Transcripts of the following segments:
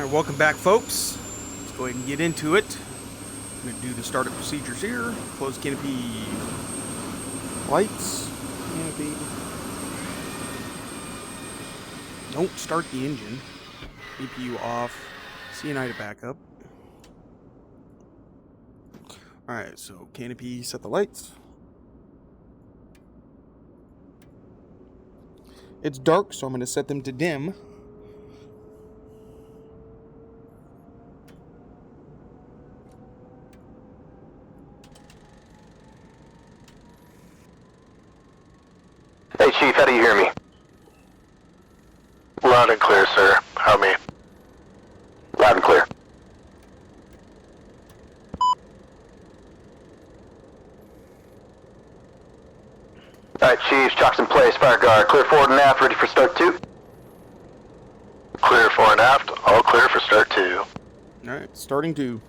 Alright, welcome back, folks. Let's go ahead and get into it. I'm going to do the startup procedures here. Close canopy lights. Canopy. Don't start the engine. EPU off. CNI to backup. Alright, so canopy, set the lights. It's dark, so I'm going to set them to dim. Hey, Chief, how do you hear me? Loud and clear, sir. How me? Loud and clear. Alright, Chief, chocks in place, fire guard. Clear forward and aft, ready for start 2. Clear fore and aft, all clear for start 2. Alright, starting 2.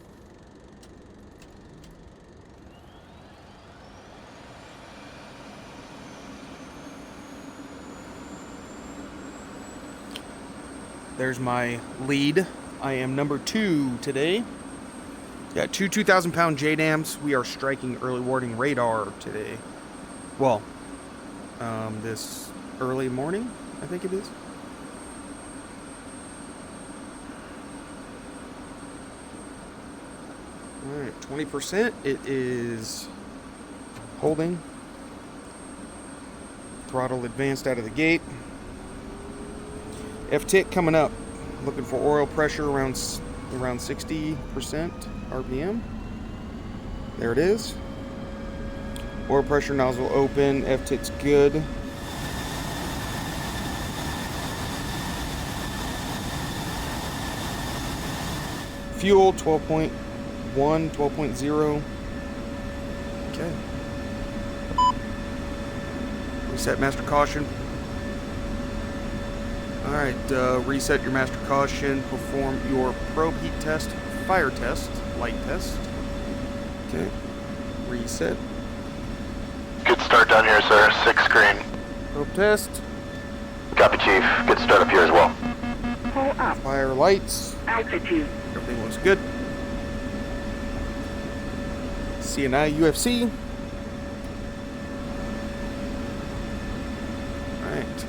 There's my lead. I am number 2 today. Got two 2,000-pound JDAMs. We are striking early warning radar today. Well, this early morning, I think it is. Alright, 20%. It is holding. Throttle advanced out of the gate. F-tick coming up. Looking for oil pressure around 60% RPM. There it is. Oil pressure nozzle open. F-tick's good. Fuel 12.1, 12.0. Okay. Reset master caution. Alright, reset your master caution, perform your probe heat test, fire test, light test. Okay, reset. Good start down here, sir. 6 screen. Probe test. Copy, Chief. Good start up here as well. Pull up. Fire lights. Altitude. Everything looks good. CNI UFC. Alright.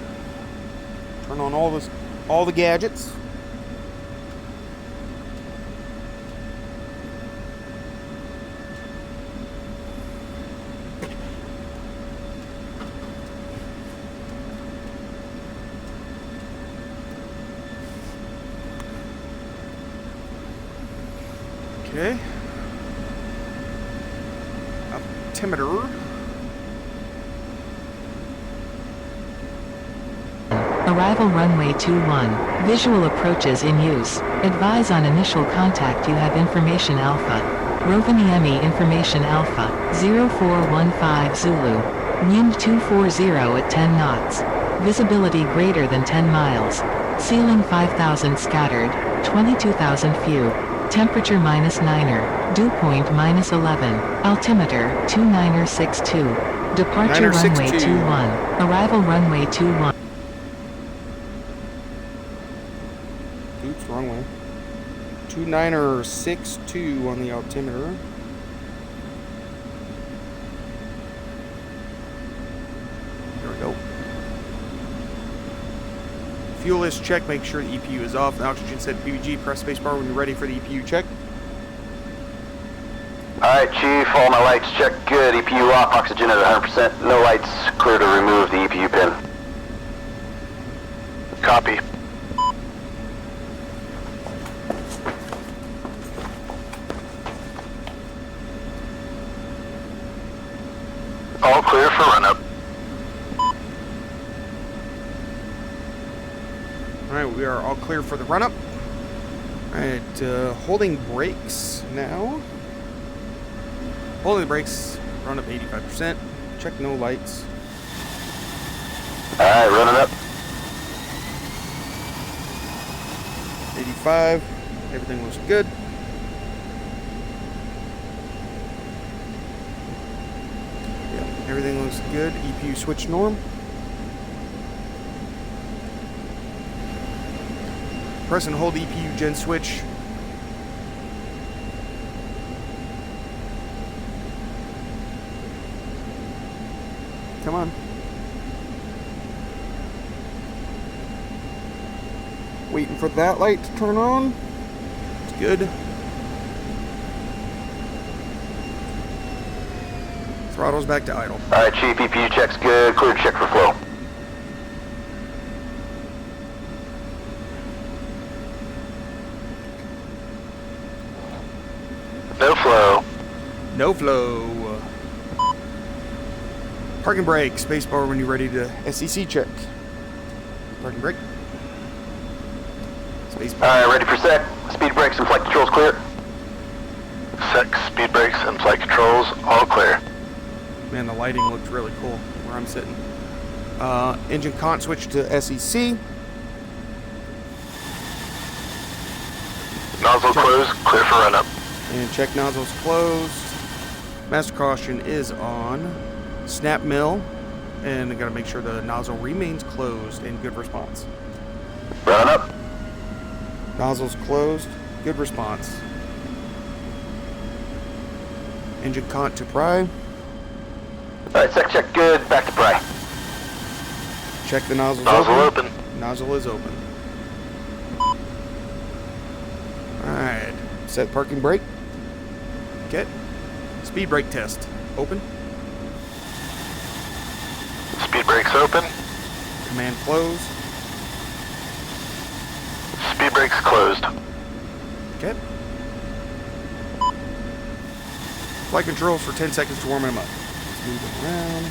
Turn on all the gadgets. Okay. Altimeter. Arrival runway 21. Visual approaches in use. Advise on initial contact. You have information Alpha. Rovaniemi information Alpha. 0415 Zulu. Wind 240 at 10 knots. Visibility greater than 10 miles. Ceiling 5,000 scattered. 22,000 few. Temperature -9er. Dew point -11. Altimeter 2962. Departure runway 21. Arrival runway 21. Oops, wrong way. 2962 on the altimeter. There we go. Fuel list check. Make sure the EPU is off. The oxygen set PVG. Press spacebar when you're ready for the EPU check. Alright, Chief. All my lights check good. EPU off. Oxygen at 100%. No lights. Clear to remove the EPU pin. Copy. All clear for run-up. Alright, we are all clear for the run-up. Alright, holding brakes now. Holding the brakes, run up 85%. Check no lights. Alright, running up. 85. Everything looks good. Yeah, everything looks good. EPU switch norm. Press and hold EPU gen switch. Come on. Waiting for that light to turn on. It's good. Throttle's back to idle. Alright, Chief, EPU check's good. Clear to check for flow. No flow. No flow. Parking brake. Spacebar when you're ready to SEC check. Parking brake. Spacebar. Alright, ready for sec. Speed brakes and flight controls clear. Sec, speed brakes and flight controls all clear. Man, the lighting looked really cool where I'm sitting. Engine cont switch to SEC. Nozzle closed, clear for run up. And check nozzles closed. Master caution is on. Snap mill. And I gotta make sure the nozzle remains closed and good response. Run up. Nozzles closed. Good response. Engine cont to pry. Alright, sec check good, back to pry. Check the nozzles Nozzle open. Nozzle is open. Alright. Set parking brake. Okay. Speed brake test. Open. Speed brakes open. Command close. Speed brakes closed. Okay. Flight controls for 10 seconds to warm him up. Let's move him around.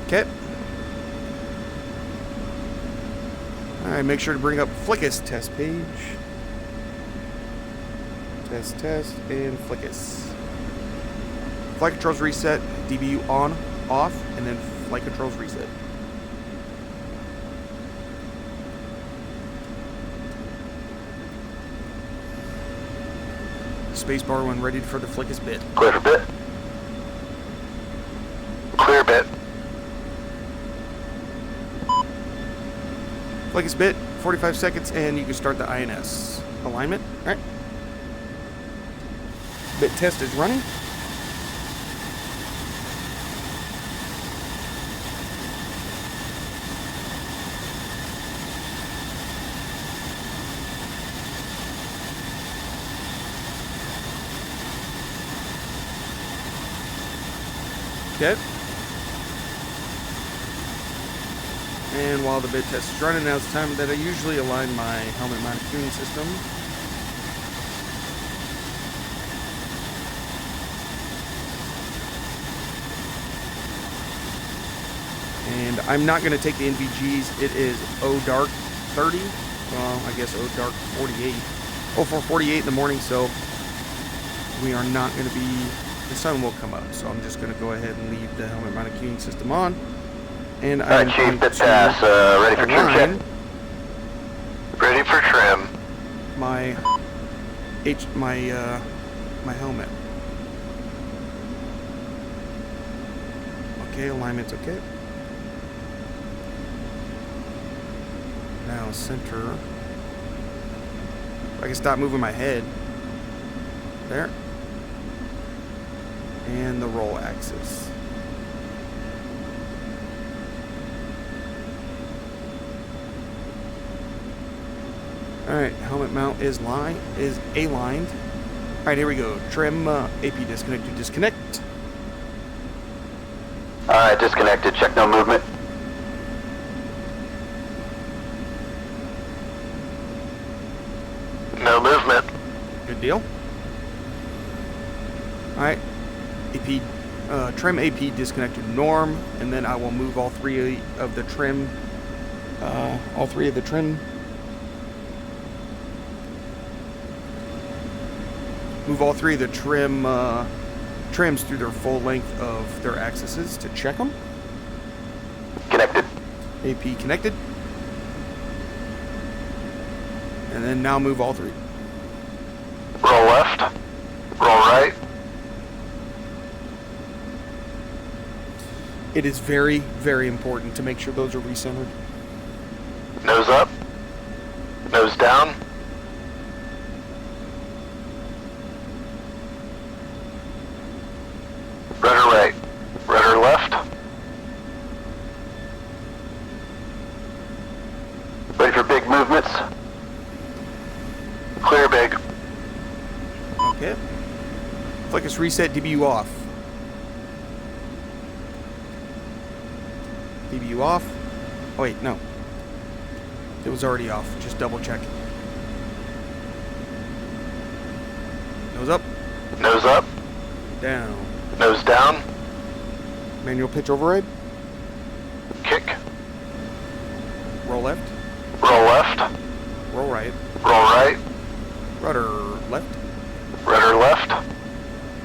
Okay. Alright, make sure to bring up Flickus test page. Test, and Flickus. Flight controls reset, DBU on, off, and then flight controls reset. Spacebar when ready for the Flickus bit. Clear for bit. Clear bit. Flickus bit, 45 seconds, and you can start the INS. Alignment, alright. Bit test is running. Okay. And while the bit test is running, now it's time that I usually align my helmet mounted tuning system. And I'm not going to take the NVGs. It is O-Dark 30. Well, I guess O-Dark 48. Oh, for 48 in the morning, so we are not going to be... The sun will come up, so I'm just going to go ahead and leave the helmet mounted tuning system on. And I'm Chief, going bit to pass. Ready for trim align check. Ready for trim. my my helmet. Okay, alignment's okay. Now center. I can stop moving my head. There. And the roll axis. Alright, helmet mount is A-lined. Alright, here we go. Trim AP disconnect to disconnect. Alright, disconnected. Check no movement. No movement. Good deal. Alright. AP trim AP disconnected norm, and then I will move all three of the trim trims through their full length of their axes to check them. Connected. AP connected. And then now move all three. Roll left. Roll right. It is very, very important to make sure those are recentered. Nose up. Nose down. Rudder right. Rudder left. Ready for big movements. Clear big. Okay. Focus reset, DBU off. DBU off. Oh wait, no. It was already off. Just double check. Nose up. Nose up. Down. Nose down. Manual pitch override. Kick. Roll left. Roll left. Roll right. Roll right. Rudder left. Rudder left.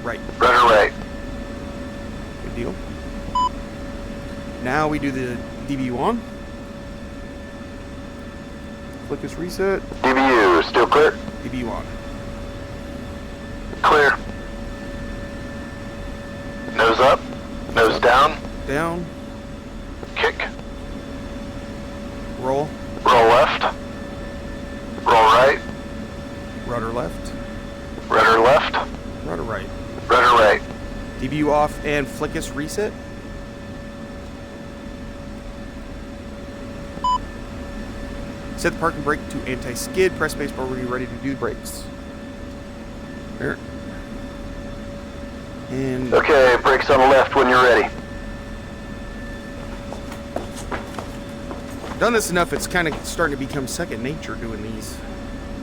Right. Rudder right. Good deal. Now we do the DBU on. Focus reset. DBU still clear. DBU on. Clear. Nose up. Nose down. Down. Kick. Roll. Roll left. Roll right. Rudder left. Rudder left. Rudder right. Rudder right. DBU off and flickus reset. Set the parking brake to anti-skid. Press spacebar when you're ready to do the brakes. There. And Okay, brakes on the left when you're ready. done this enough, it's kind of starting to become second nature doing these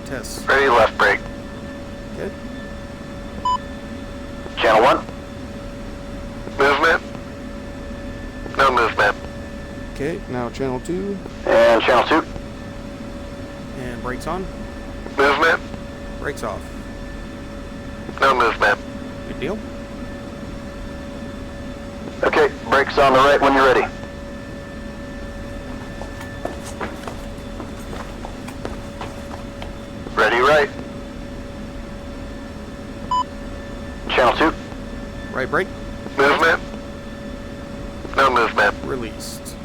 tests. Ready, left brake. Okay. Channel 1. Movement. No movement. Okay, now channel 2. And channel 2. And brakes on. Movement. Brakes off. No movement. Good deal. Okay, brakes on the right when you're ready. Ready, right. Channel 2. Right brake. Movement. No movement. Released.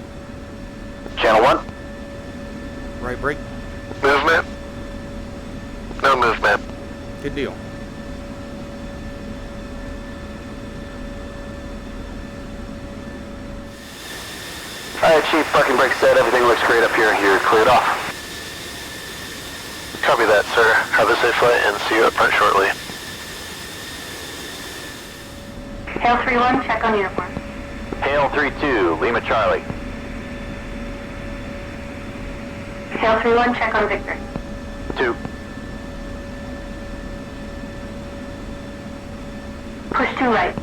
Channel 1. Right brake. Movement. No movement. Good deal. Alright, Chief, parking brake set. Everything looks great up here. You're cleared off. Copy that, sir. Have a safe flight and see you up front shortly. Hail 3-1, check on uniform. Hail 3-2, Lima Charlie. Hail 3-1, check on Victor. 2. Push to right.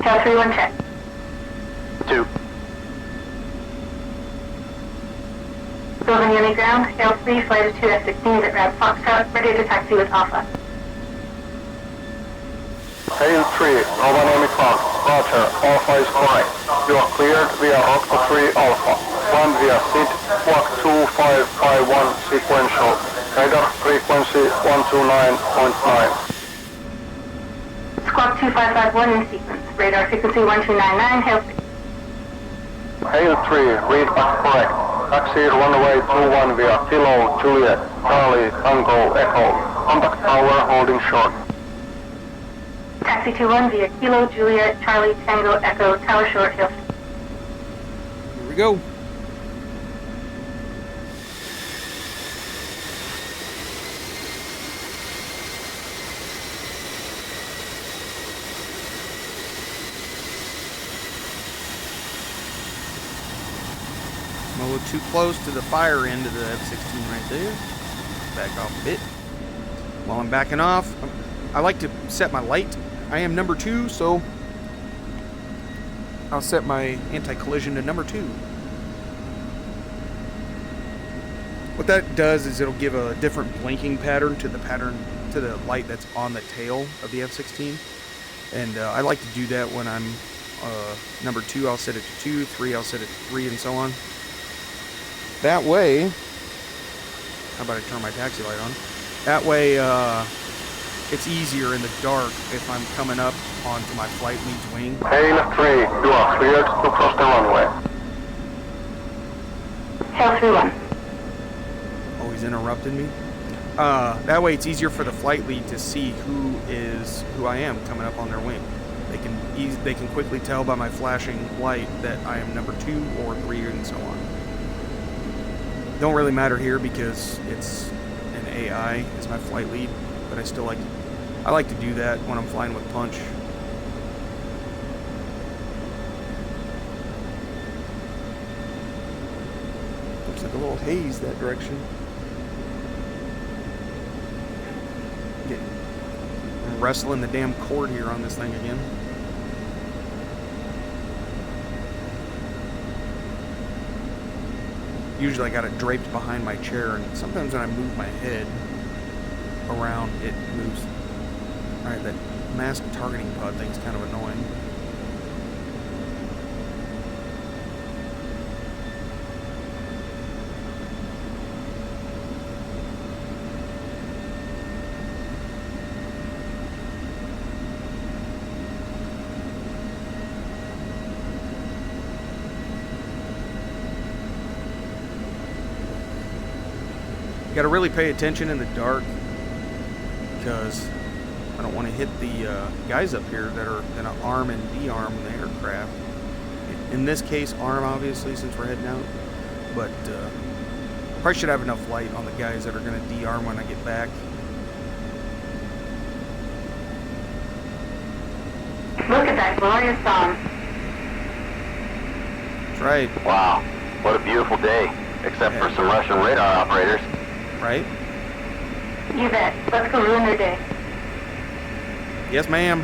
Hail 3-1, check. 2. Building Yummy ground, Hail 3, flight of 2 F-16s at Rab Foxtrot, ready to taxi with Alpha. Hail 3, Rovaniemi Cloud. Roger, Alpha is correct. You are cleared via Octa 3 Alpha. Land via SID, Walk 2551 sequential. Radar frequency 129.9. Squawk 2551 in sequence, radar frequency 1299, Hail 3. Hail 3, read back correct. Taxi runway 21 via Kilo, Juliet, Charlie, Tango, Echo. Contact tower holding short. Taxi 21 via Kilo, Juliet, Charlie, Tango, Echo, tower short, Hail 3. Here we go. I'm a little too close to the fire end of the F-16 right there. Back off a bit. While I'm backing off, I like to set my light. I am number 2, so I'll set my anti-collision to number 2. What that does is it'll give a different blinking pattern to the light that's on the tail of the F-16. And I like to do that when I'm number 2. I'll set it to 2, 3, I'll set it to 3, and so on. That way, How about I turn my taxi light on? That way, it's easier in the dark if I'm coming up onto my flight lead's wing. Hail 3, you are cleared to cross the runway. Hail 3-1. Oh, he's interrupting me? That way it's easier for the flight lead to see who I am coming up on their wing. They can quickly tell by my flashing light that I am number 2 or 3 and so on. Don't really matter here because it's an AI as my flight lead, but I like to do that when I'm flying with punch. Looks like a little haze that direction. I'm wrestling the damn cord here on this thing again. Usually I got it draped behind my chair, and sometimes when I move my head around, it moves. Alright, that mask targeting pod thing's kind of annoying. Got to really pay attention in the dark because I don't want to hit the guys up here that are going to arm and de-arm the aircraft. In this case, arm obviously since we're heading out, but probably should have enough light on the guys that are going to de-arm when I get back. Look at that glorious dawn. That's right. Wow, what a beautiful day, except for some Russian radar operators. Right? You bet. Let's go ruin their day. Yes, ma'am.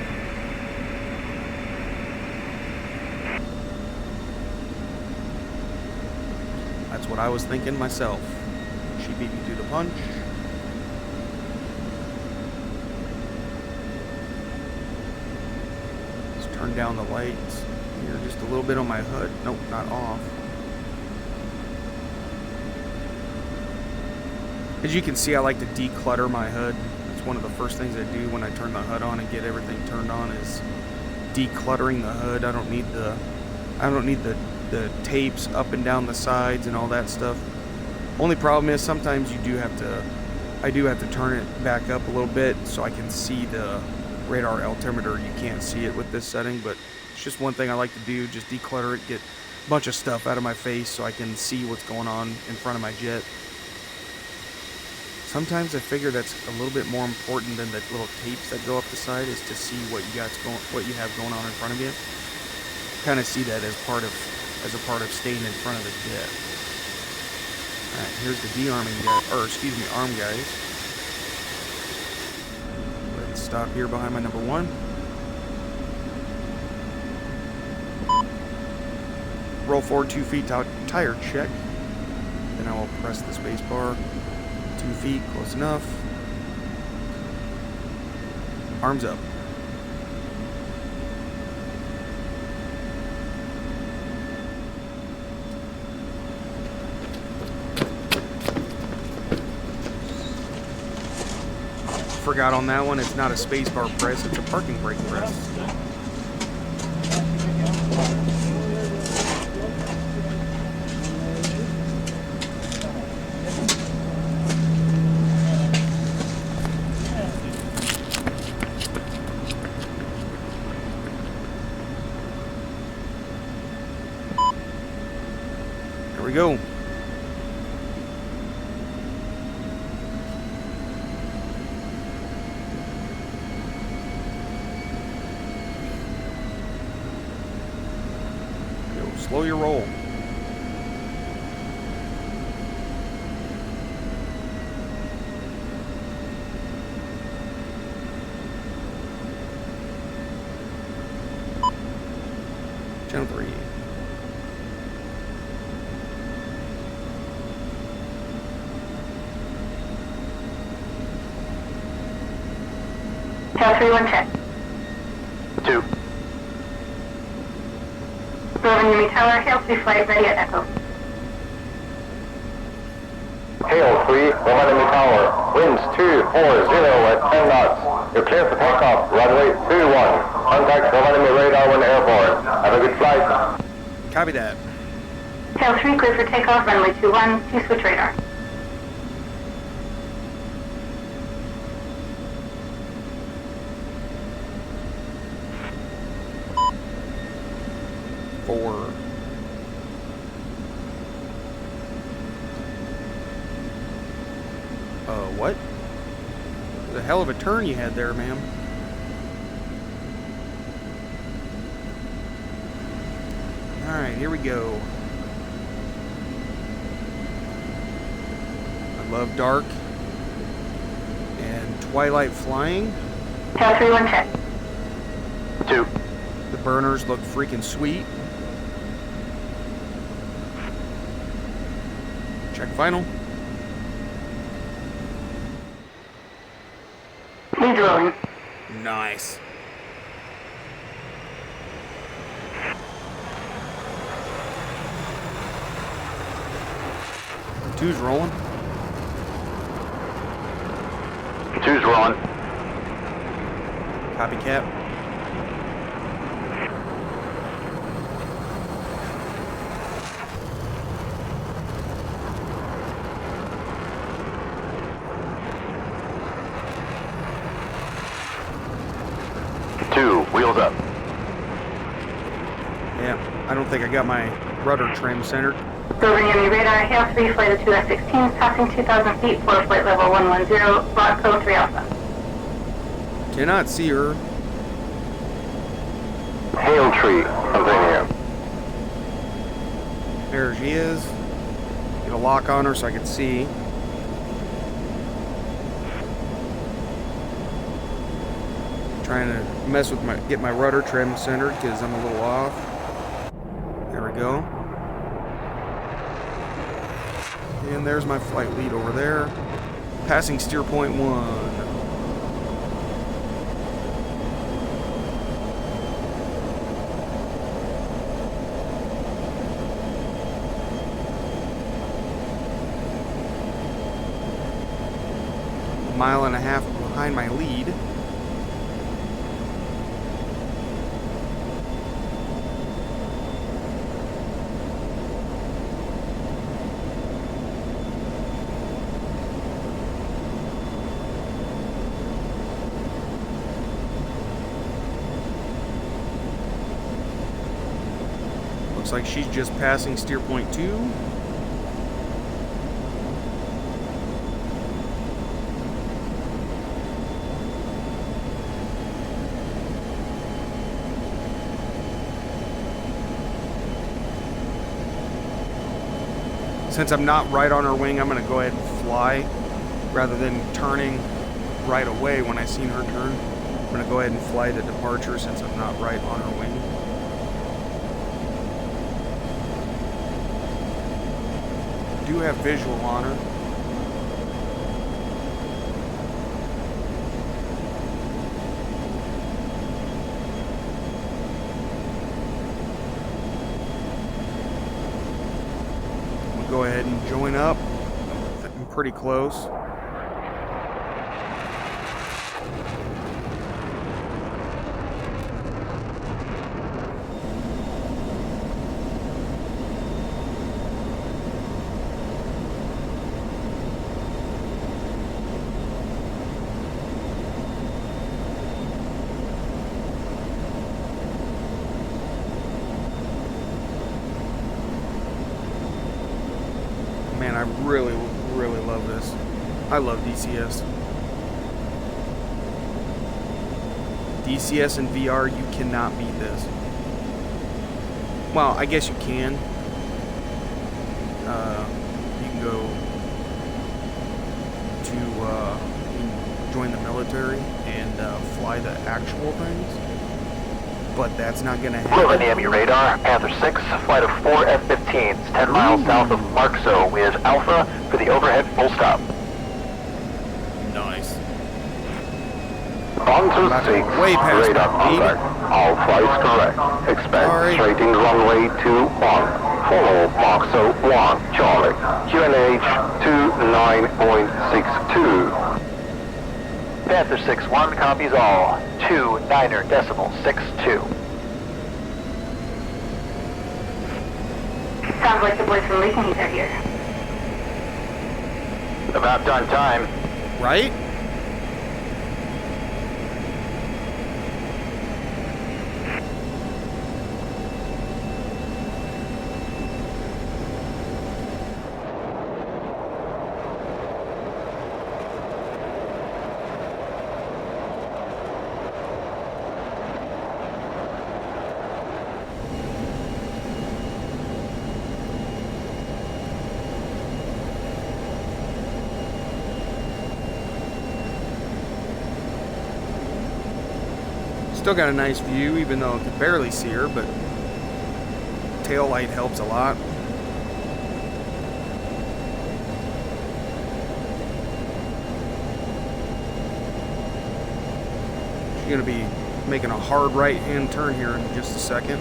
That's what I was thinking myself. She beat me to the punch. Let's turn down the lights here just a little bit on my hood. Nope, not off. As you can see, I like to declutter my hood. That's one of the first things I do when I turn the HUD on and get everything turned on is decluttering the hood. I don't need the tapes up and down the sides and all that stuff. Only problem is sometimes I do have to turn it back up a little bit so I can see the radar altimeter. You can't see it with this setting, but it's just one thing I like to do, just declutter it, get a bunch of stuff out of my face so I can see what's going on in front of my jet. Sometimes I figure that's a little bit more important than the little tapes that go up the side is to see what you have going on in front of you. Kind of see that as a part of staying in front of the jet. All right, here's the de-arming guy, or excuse me, arm guys. Let's stop here behind my number 1. Roll forward 2 feet tire check. Then I will press the space bar. 2 feet, close enough. Arms up. Forgot on that one, it's not a space bar press, it's a parking brake press. There we go. Slow your roll. Channel 3. Tail 3-1 check. 2. Rovan Yumi Tower, hail to be flight ready at Echo. Hail Hail 3, from enemy tower. Winds 240 at 10 knots. You're clear for takeoff. Runway 21. Contact from enemy radar when airborne. Have a good flight. Copy that. Tail 3, clear for takeoff, runway 21, to switch radar. Four. What? The hell of a turn you had there, ma'am. Alright, here we go. I love dark and twilight flying. Tail 3, 1 check. 2. The burners look freaking sweet. Check final. Leads rolling. Nice. Two's rolling. 2's rolling. Copycat. Wheels up. Yeah, I don't think I got my rudder trim centered. Building enemy radar, Hail 3, flight of 2 F-16s, passing 2,000 feet, for flight level 110, Bravo 3 Alpha. Cannot see her. Hail 3, continue. There she is. Get a lock on her so I can see. Trying to mess with get my rudder trim centered because I'm a little off. There we go. And there's my flight lead over there. Passing steer point 1. A mile and a half behind my lead. Looks like she's just passing steer point 2. Since I'm not right on her wing, I'm going to go ahead and fly rather than turning right away when I seen her turn. I'm going to go ahead and fly the departure since I'm not right on her wing. Do have visual on her. We'll go ahead and join up. I'm pretty close. Man, I really, really love this. I love DCS. DCS and VR, you cannot beat this. Well, I guess you can. You can go to you can join the military and fly the actual things. But that's not going to happen. Building enemy radar, Panther 6, flight of 4 F-15s, 10 miles south of Markso with Alpha for the overhead full stop. Nice. On to 6, way past radar that, baby. contact. Alpha is correct. Expect Alright. straighting runway 21. Follow Mark 1 Charlie, QNH 29.62. Panther 6-1 copies all. 29.62. Sounds like the boys from Leaking are here. About done time. Right? Still got a nice view, even though I can barely see her, but tail light helps a lot. She's gonna be making a hard right-hand turn here in just a second.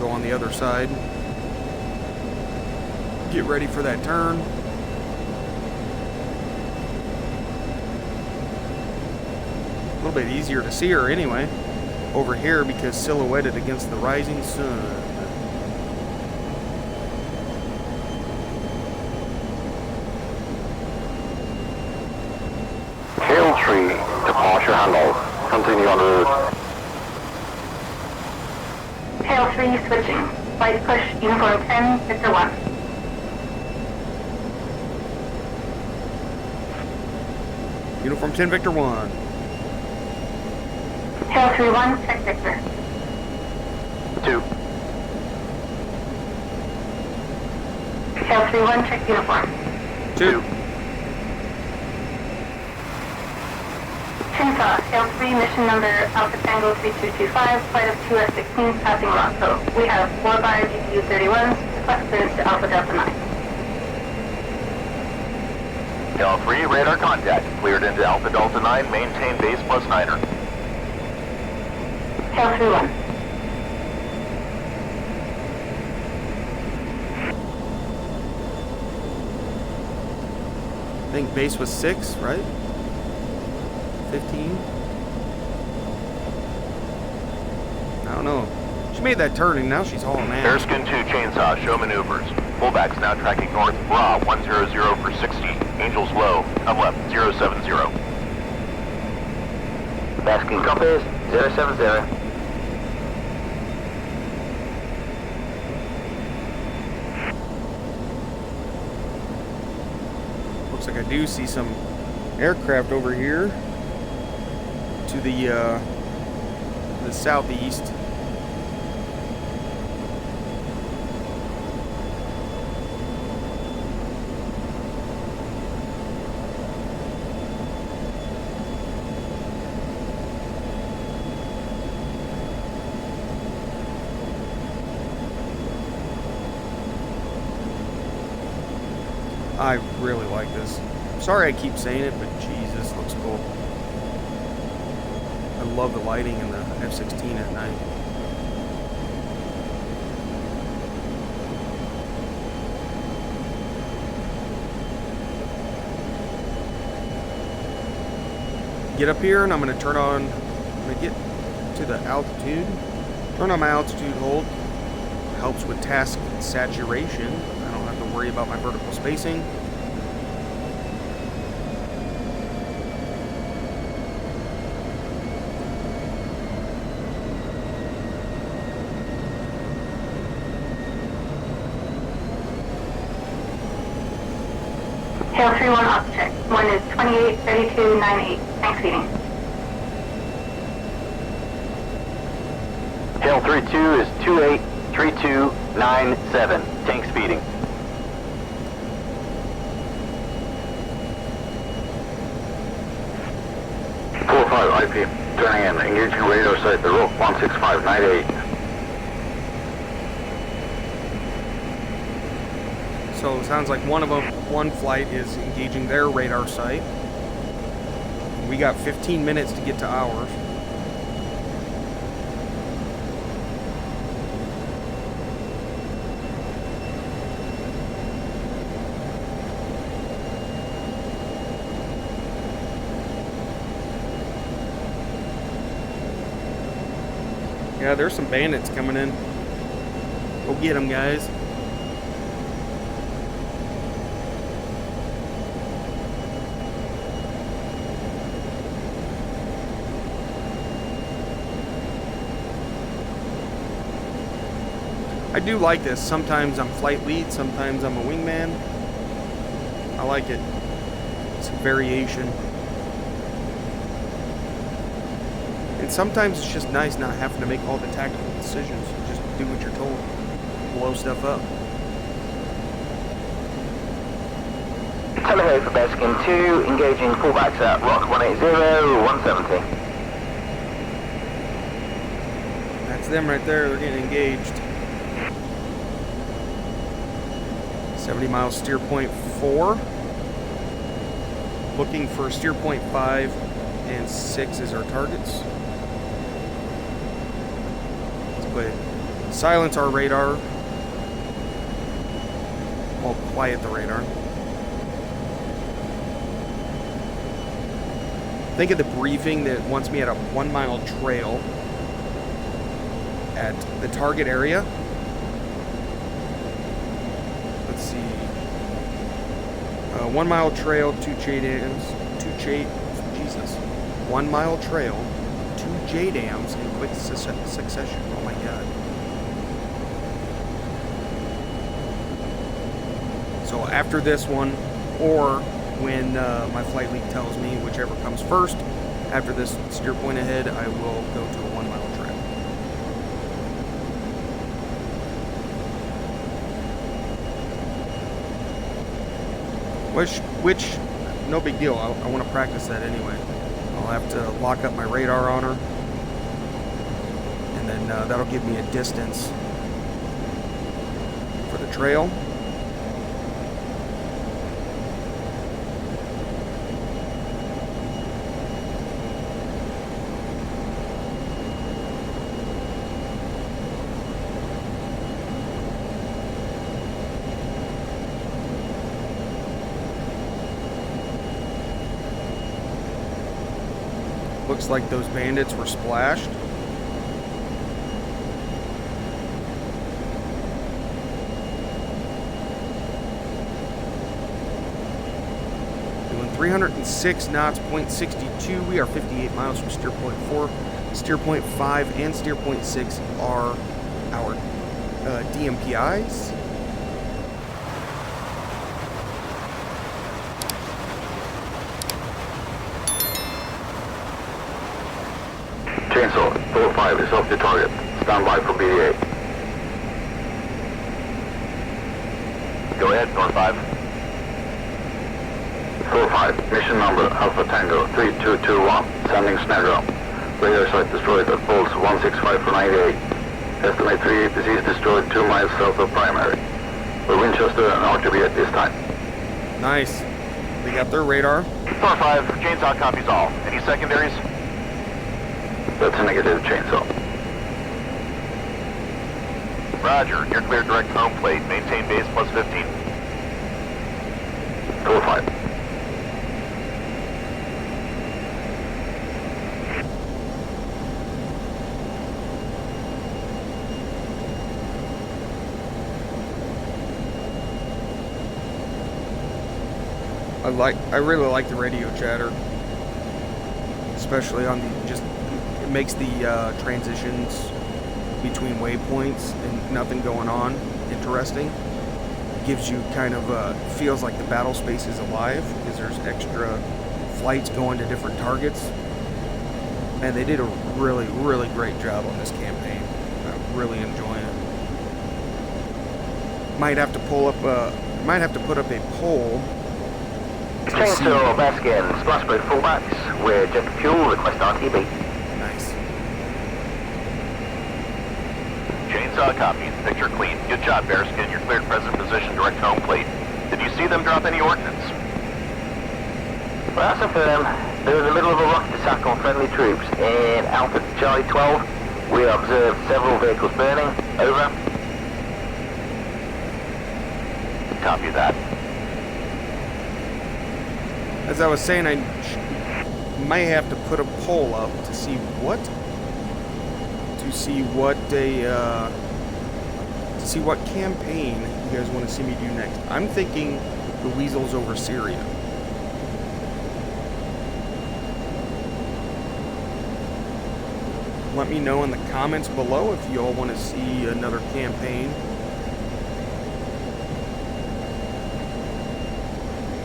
Go on the other side. Get ready for that turn. A little bit easier to see her anyway over here because silhouetted against the rising sun. Tail 3, departure handle. Continue on route. Tail 3 switching. Flight push, uniform 10, Victor 1. Uniform 10, Victor 1. Tail 3-1, check Victor. 2. Tail 3-1, check uniform. 2. Chainsaw, Tail 3, mission number Alpha Tango 3225, flight of 2 F-16s passing Roscoe. We have 4 by GPU 31s, request clearance to Alpha Delta 9. Tail 3, radar contact. Cleared into Alpha Delta 9, maintain base plus 9er. Tail 3-1. I think base was 6, right? 15? I don't know. She made that turn and now she's hauling ass. Bearskin 2, chainsaw, show maneuvers. Fullbacks now tracking north, Bra 100 for 60. Angels low, come left, 070. Basking compass 070. Looks like I do see some aircraft over here to the southeast. I really like this. Sorry I keep saying it, but Jesus, looks cool. I love the lighting in the F-16 at night. Get up here and I'm going to turn on, I'm going to get to the altitude. Turn on my altitude hold. Helps with task saturation. I don't have to worry about my vertical spacing. Tail 3-1 off check. One is 283298. Thanks, feeding. Tail 3-2 is 283297. Tank speeding. IP, turning in, engaging radar site, the rope 16598. So it sounds like one flight is engaging their radar site. We got 15 minutes to get to ours. Yeah, there's some bandits coming in. Go get them, guys. I do like this. Sometimes I'm flight lead, sometimes I'm a wingman. I like it. It's a variation. And sometimes it's just nice not having to make all the tactical decisions. Just do what you're told. Blow stuff up. Teleho for Baskin 2, engaging fullbacks at Rock 180, 170. That's them right there. They're getting engaged. 70 miles steer point 4. Looking for steer point 5 and 6 as our targets. Let's go ahead. Silence our radar. Well, quiet the radar. Think of the briefing that wants me at a 1 mile trail at the target area. Let's see. 1 mile trail, 2 JDAMs, 1 mile trail, 2 JDAMs in quick succession. Oh my god. So after this one, or when my flight lead tells me, whichever comes first, after this steer point ahead, I will go to a 1 mile trail. Which, no big deal. I want to practice that anyway. I'll have to lock up my radar on her, and then that'll give me a distance for the trail. Looks like those bandits were splashed. Doing 306 knots, 0.62. We are 58 miles from steer point 4. Steer point 5 and steer point 6 are our DMPIs. Chainsaw, 4-5 is off the target. Stand by for BDA. Go ahead, North 5. 4-5, mission number Alpha Tango 3221, sending snare drum. Radar site destroyed at Pulse 165 for 98. Estimate 3 APCs destroyed 2 miles south of primary. We're Winchester and RTB at this time. Nice. They got their radar. 4-5, Chainsaw copies all. Any secondaries? That's a negative, Chainsaw. Roger, you're cleared direct home plate. Maintain base plus 15. 4-5. I really like the radio chatter, especially on the it makes the transitions between waypoints and nothing going on interesting. Gives you kind of feels like the battle space is alive because there's extra flights going to different targets. And they did a really, really great job on this campaign. I'm really enjoying it. Might have to put up a poll. Chainsaw, Baskin, splash boat fullbacks. We're jet fuel, request RTB. Nice. Chainsaw copies, picture clean. Good job, Bearskin. You're cleared present position, direct home plate. Did you see them drop any ordnance? Well, that's for them. They're in the middle of a rocket attack on friendly troops in Alpha Charlie 12. We observed several vehicles burning. Over. Copy that. As I was saying, I might have to put a poll up to see what campaign you guys want to see me do next. I'm thinking the Weasels over Syria. Let me know in the comments below if you all want to see another campaign.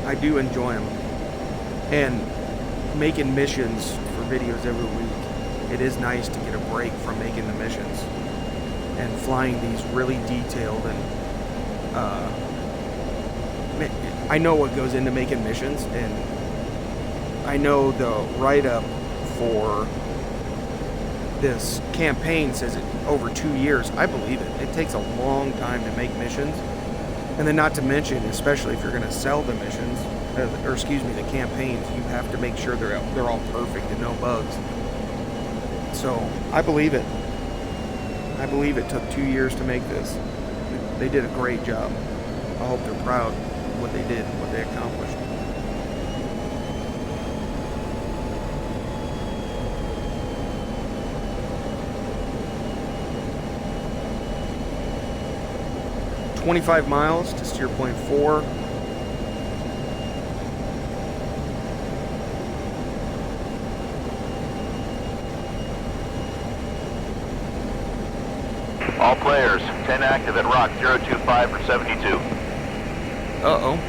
I do enjoy them. And making missions for videos every week, it is nice to get a break from making the missions and flying these really detailed and I know what goes into making missions, and I know the write-up for this campaign says it over 2 years. I believe it. It takes a long time to make missions, and then not to mention, especially if you're going to sell the missions, or excuse me, the campaigns, you have to make sure they're all perfect and no bugs. So I believe it. I believe it took 2 years to make this. They did a great job. I hope they're proud of what they did, what they accomplished. "25 miles to steer point 4. All players, 10 active at Rock 025 for 72. Uh-oh.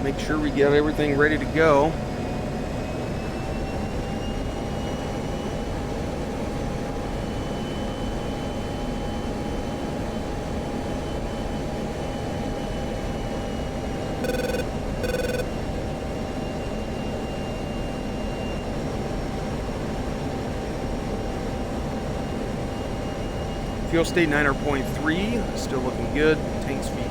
Make sure we get everything ready to go. Fuel state 9.3, still looking good. Tanks feeding.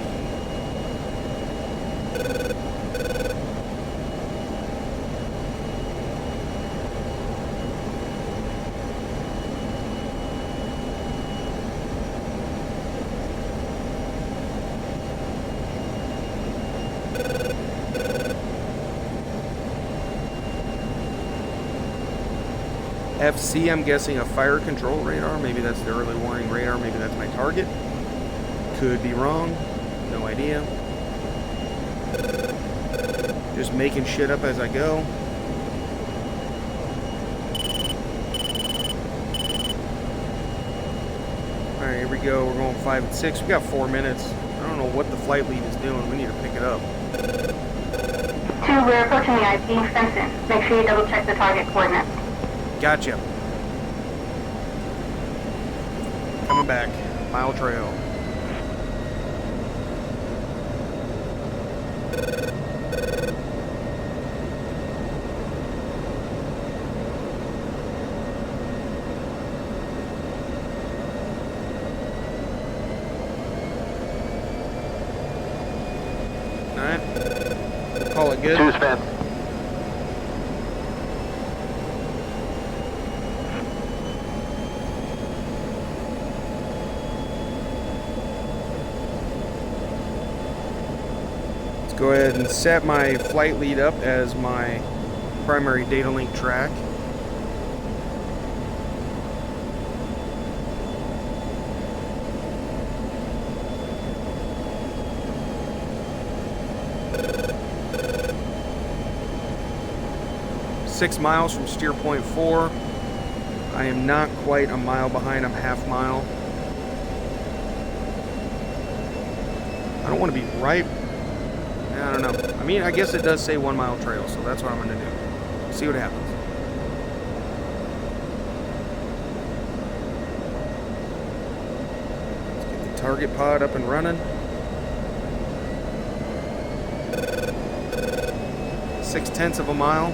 FC, I'm guessing a fire control radar. Maybe that's the early warning radar. Maybe that's my target. Could be wrong. No idea. Just making shit up as I go. Alright, here we go. We're going 5 and 6. We got 4 minutes. I don't know what the flight lead is doing. We need to pick it up. 2, we're approaching the IP Fenton. Make sure you double check the target coordinates. Gotcha. Coming back. Mile trail. Alright. Call it good. 2 spent. Go ahead and set my flight lead up as my primary data link track. "6 miles from steer point 4. I am not quite a mile behind, I'm half mile. I don't want to be right. I don't know. I mean, I guess it does say 1 mile trail, so that's what I'm going to do. See what happens. target pod up and running. 0.6 of a mile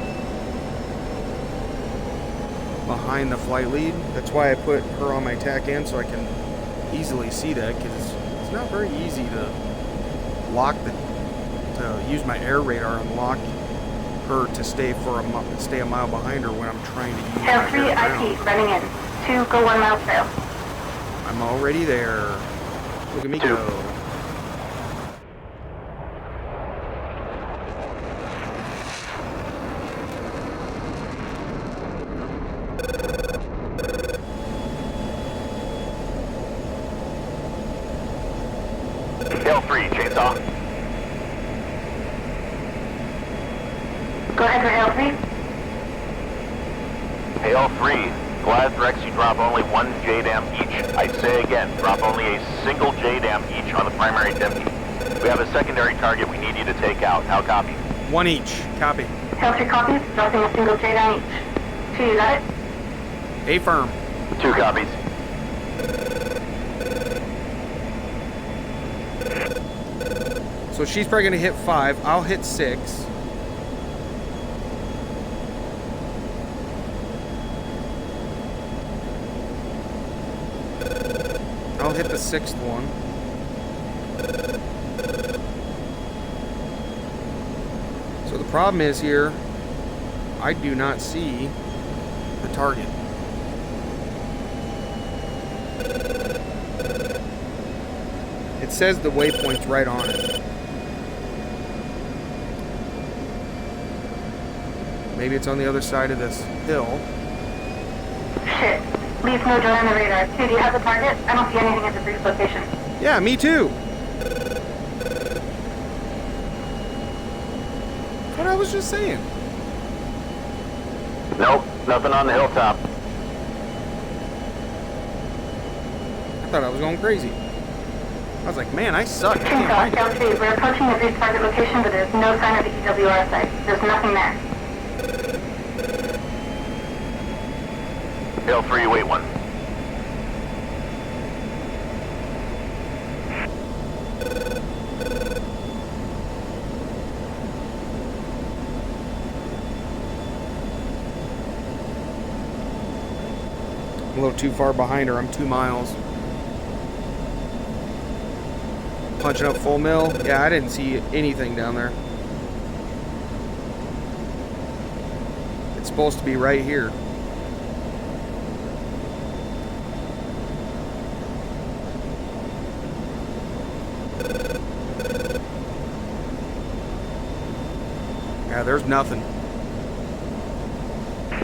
behind the flight lead. That's why I put her on my tack end so I can easily see that, because it's not very easy to use my air radar and lock her to stay a mile behind her when I'm trying to use Tail my 3 air IP, ground. running in. 2, go 1 mile trail. I'm already there. Look at me Two. go. Tail 3, chainsaw. Go ahead for Tail 3. Tail 3, Glad directs you drop only 1 JDAM each. I say again, drop only a single JDAM each on the primary dempsey. We have a secondary target we need you to take out. How copy? 1 each. Copy. Tail 3 copies, dropping a single J down each. 2, you got it? Affirm. 2 copies. So she's probably going to hit 5. I'll hit 6. I'll hit the 6th one. So the problem is here, I do not see the target. It says the waypoint's right on it. Maybe it's on the other side of this hill. Shit. Leaves no joy on the radar. 2, do you have the target? I don't see anything at the brief location. Yeah, me too. What I was just saying. Nope, nothing on the hilltop. I thought I was going crazy. I was like, man, I suck. I can't Chainsaw, find Tail it. 3, we're approaching the brief target location, but there's no sign of the EWR site. There's nothing there. Tail 3, wait 1. A little too far behind her. I'm 2 miles. Punching up full mill. Yeah, I didn't see anything down there. It's supposed to be right here. Yeah, there's nothing.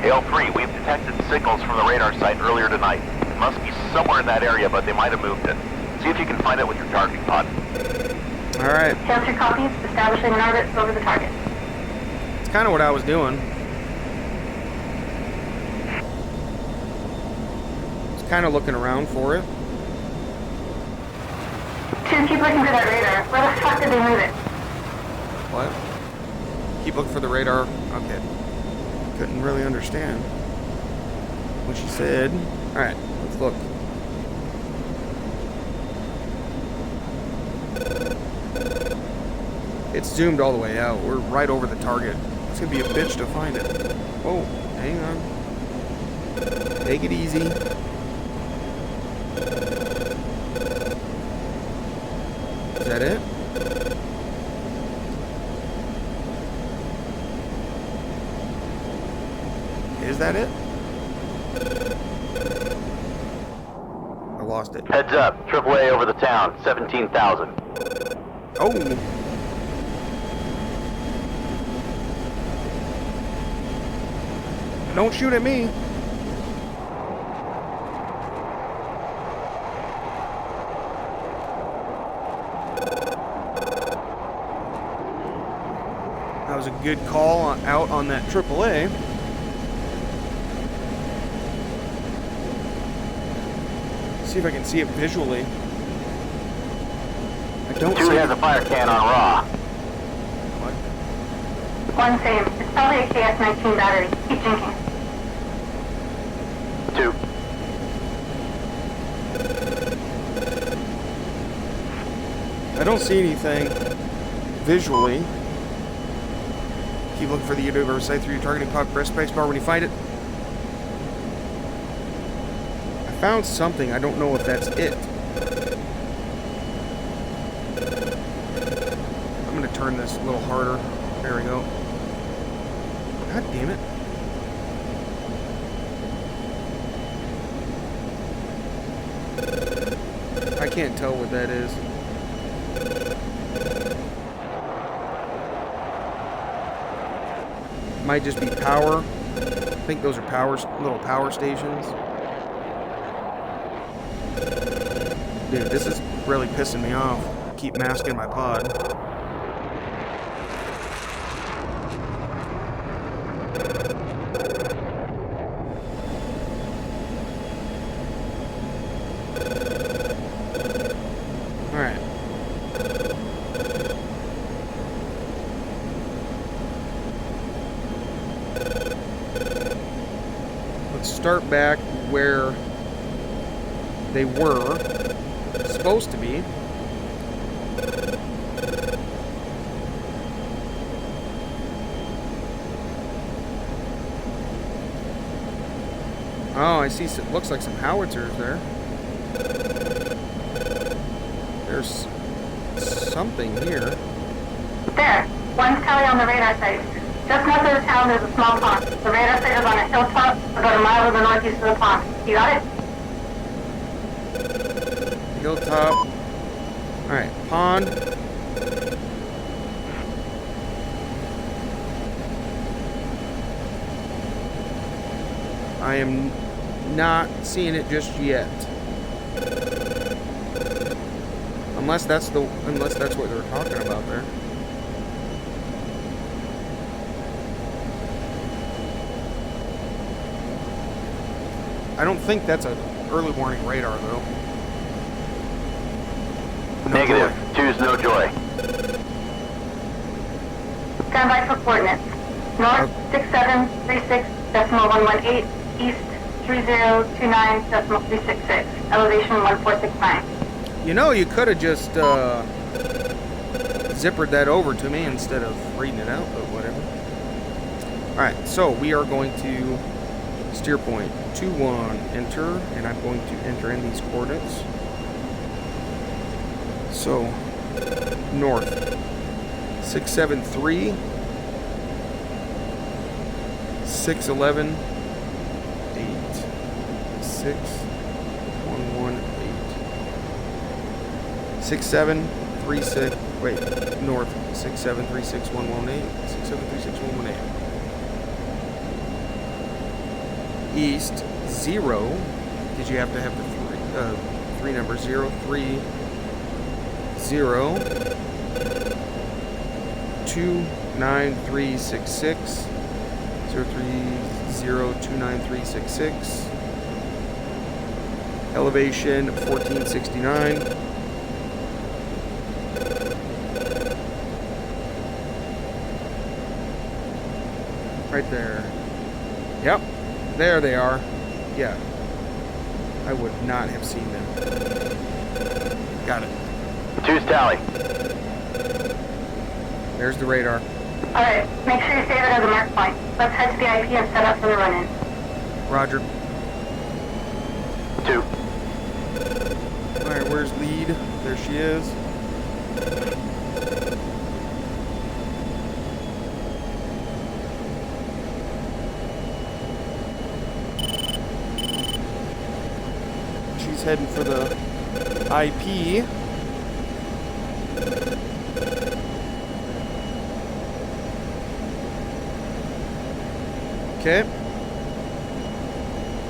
Tail 3, we've detected signals from the radar site earlier tonight. It must be somewhere in that area, but they might have moved it. See if you can find it with your targeting pod. All right. Tail 3 copies, establishing an orbit over the target. It's kind of what I was doing. It's kind of looking around for it. 2, keep looking for that radar. Where the fuck did they move it? What? Keep looking for the radar. Okay. Couldn't really understand what she said. All right, let's look. It's zoomed all the way out. We're right over the target. It's gonna be a bitch to find it. Oh, hang on. Take it easy. Is that it? Is that it? I lost it. Heads up, AAA over the town, 17,000. Oh! Don't shoot at me. That was a good call out on that AAA. See if I can see it visually. I don't 2 see has a fire can on raw. What? 1, same. It's probably a KS-19 battery. Keep jinking. 2. I don't see anything visually. Keep looking for the universe sight through your targeting pod. Press spacebar when you find it. I found something. I don't know if that's it. I'm going to turn this a little harder. There we go. God damn it. I can't tell what that is. Might just be power. I think those are little power stations. Dude, this is really pissing me off. Keep masking my pod. Alright. Let's start back where they were supposed to be. Oh, I see. It looks like some howitzers there. There's something here. There. One's tally on the radar site. Just north of the town, there's a small pond. The radar site is on a hilltop about a mile to the northeast of the pond. You got it? Hilltop. Alright, pond. I am not seeing it just yet. Unless that's what they're talking about there. I don't think that's an early warning radar though. No Negative. joy. Two's no joy. Stand by for coordinates. North 6736.118, east 3029.366, elevation 1469. You know, you could have just zippered that over to me instead of reading it out, but whatever. Alright, so we are going to steer point 21, enter, and I'm going to enter in these coordinates. So, north 673, 611, 8, 6, 118, 6736, wait, north 6736118, 6736118. East 0, because you have to have the three numbers, 0, 3, 0, 29366, 0302936, elevation 1469. Right there. Yep. There they are. Yeah. I would not have seen them. Got it. Two's tally. There's the radar. Alright, make sure you save it as a mark point. Let's head to the IP and set up for the run-in. Roger. 2. Alright, where's lead? There she is. She's heading for the IP. Okay.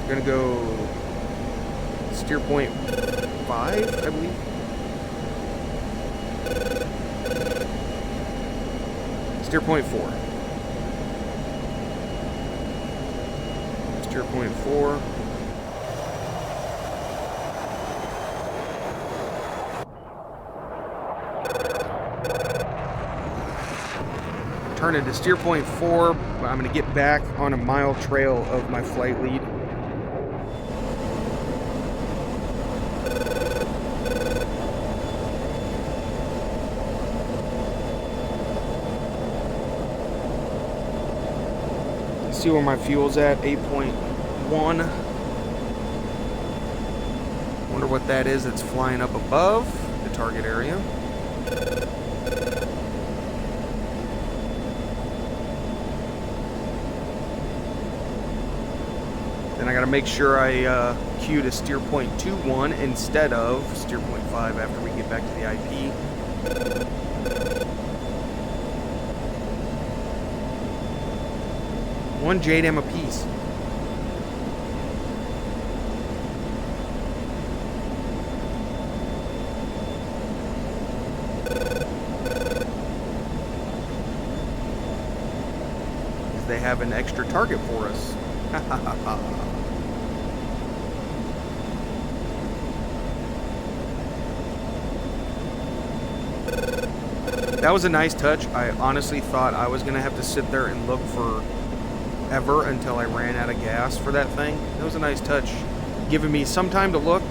We're gonna go steer point 5, I believe. Steer point 4. Steer point 4. Turn into steer point 4. I'm going to get back on a mile trail of my flight lead. See where my fuel's at, 8.1. Wonder what that is that's flying up above the target area. Then I gotta make sure I cue to steer point 21 instead of steer point 5 after we get back to the IP. One JDAM apiece. They have an extra target for us. That was a nice touch. I honestly thought I was going to have to sit there and look for ever until I ran out of gas for that thing. That was a nice touch. Giving me some time to look,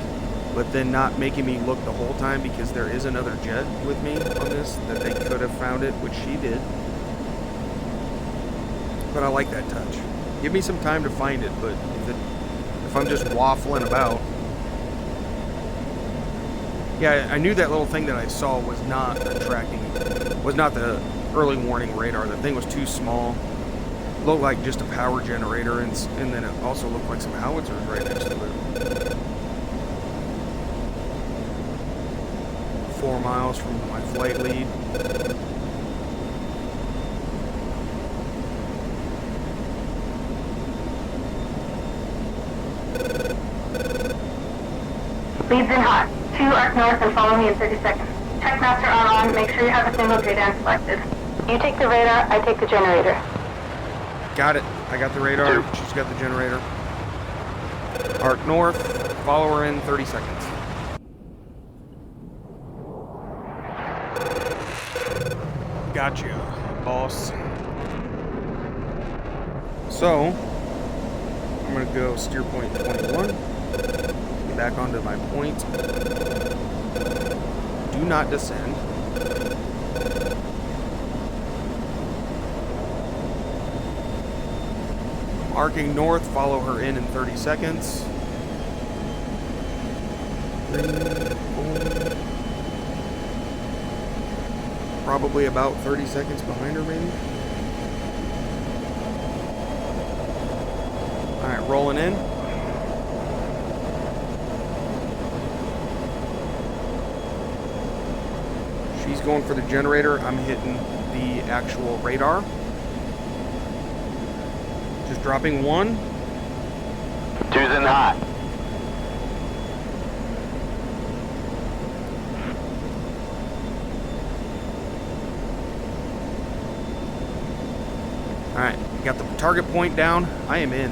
but then not making me look the whole time because there is another jet with me on this that they could have found it, which she did. But I like that touch. Give me some time to find it, but if I'm just waffling about. Yeah, I knew that little thing that I saw was not the early warning radar. The thing was too small. Looked like just a power generator, and then it also looked like some howitzers right next to it. 4 miles from my flight lead. Leads in hot. 2 arc north and follow me in 30 seconds. Check master on. Make sure you have a single JDAM selected. You take the radar, I take the generator. Got it. I got the radar. She's got the generator. Arc north. Follow her in 30 seconds. Gotcha, boss. So, I'm going to go steer point 21. Get back onto my point. Do not descend. Arcing north, follow her in 30 seconds. 3, 4. Probably about 30 seconds behind her, maybe. Alright, rolling in. She's going for the generator. I'm hitting the actual radar. Just dropping 1. 2's in hot. Alright, got the target point down. I am in.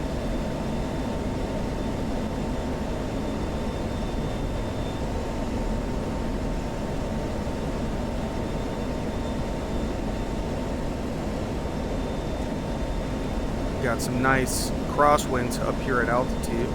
Got some nice crosswinds up here at altitude.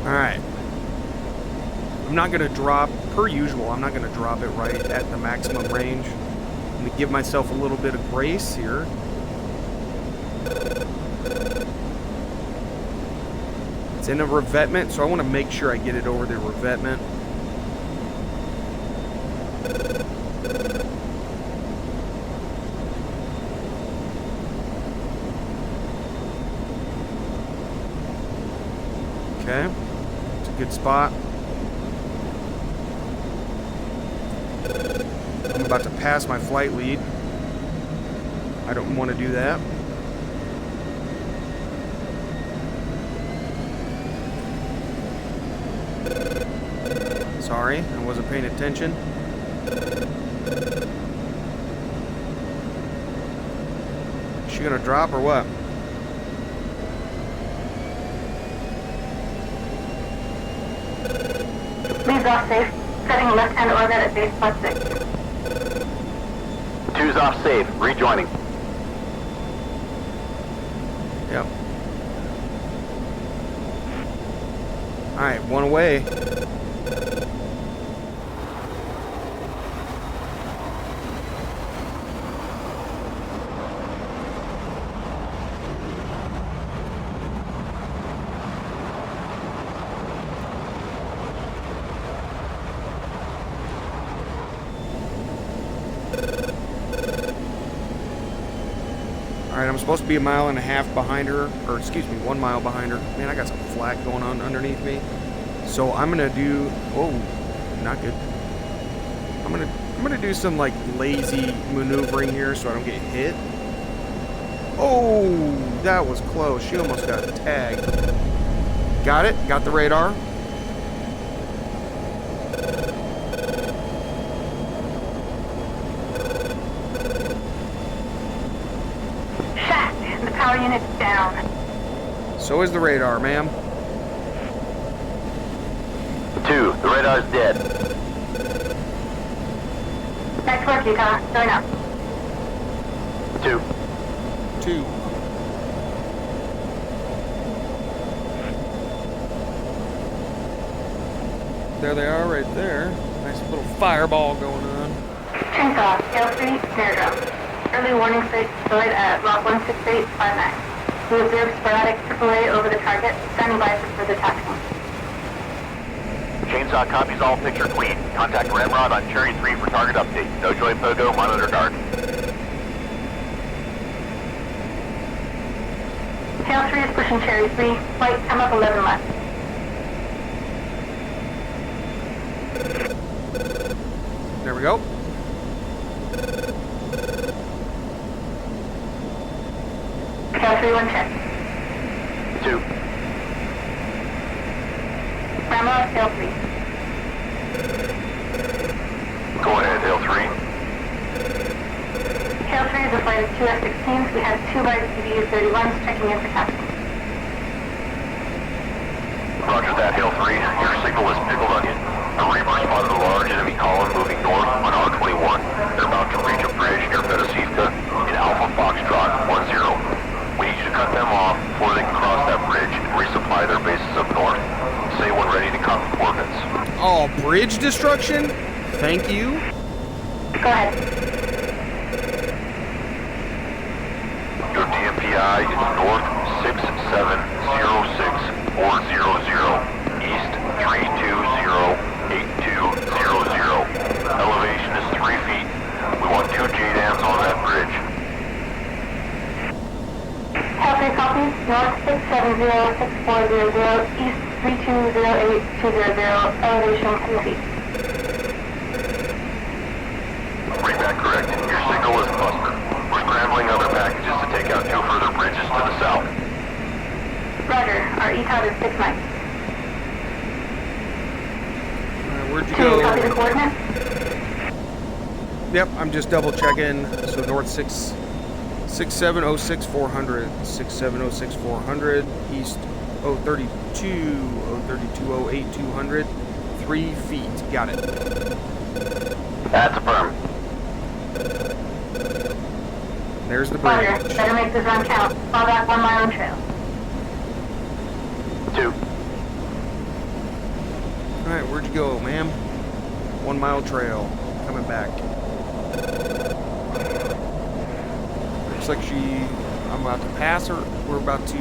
Alright. I'm not going to drop, per usual, I'm not going to drop it right at the maximum range. I'm going to give myself a little bit of grace here. It's in a revetment, so I want to make sure I get it over the revetment. Okay, it's a good spot. I'm about to pass my flight lead. I don't want to do that. Sorry, I wasn't paying attention. Is she gonna drop or what? Leads off safe. Setting left-hand orbit at base plus 6. 2's off safe. Rejoining. Alright, one away. Alright, I'm supposed to be 1.5 miles behind her, or excuse me, 1 mile behind her. Man, I got some flak going on underneath me. So I'm gonna do, oh, not good. I'm gonna do some like lazy maneuvering here so I don't get hit. Oh, that was close. She almost got tagged. Got it, got the radar. Shot. The power unit's down. So is the radar, ma'am. 2, the radar's dead. Nice work, Utah. Join up. 2. 2. There they are right there. Nice little fireball going on. Chainsaw, L3, snare drum. Early warning sight deployed at Rock 16859. We observed sporadic AAA over the target, standing by for further tactical. Chainsaw copies all, picture clean. Contact Ramrod on Cherry 3 for target update. No Joy Pogo, monitor dark. Tail 3 is pushing Cherry 3. Flight come up 11 left. There we go. Tail 3, 1 check. 2. Ramrod, Tail 3. Go ahead, Hill 3. Tail 3 is a flight of 2 F-16s. We have 2 by DCS-31s checking in for tactical. Roger that, Hill 3. Your signal is Pickled Onion. A Reaper spotted a large enemy column moving north on R21. They're about to reach a bridge near Fedosivka in Alpha Foxtrot 10. We need you to cut them off before they can cross that bridge and resupply their bases up north. Say when ready to copy coordinates. Oh, bridge destruction? Thank you. Go ahead. Your DMPI is north 6706400, east 3208200. Elevation is 3 feet. We want 2 JDAMs on that bridge. Tail 3 copies. North 6706400, east 3208200, elevation 3 feet. Read that correct. Your signal is Buster. We're scrambling other packages to take out 2 further bridges to the south. Roger. Our ETOD is 6 miles. Where'd you 2, copy the go? coordinates. Yep, I'm just double checking. So north 6706400, 6706400, east 032, 03208 3 feet. Got it. That's a firm. There's the Roger. bridge. Better make this run count. Fall back 1 mile on trail. 2. Alright, where'd you go, ma'am? 1 mile trail. Coming back. Looks like I'm about to pass her. We're about to,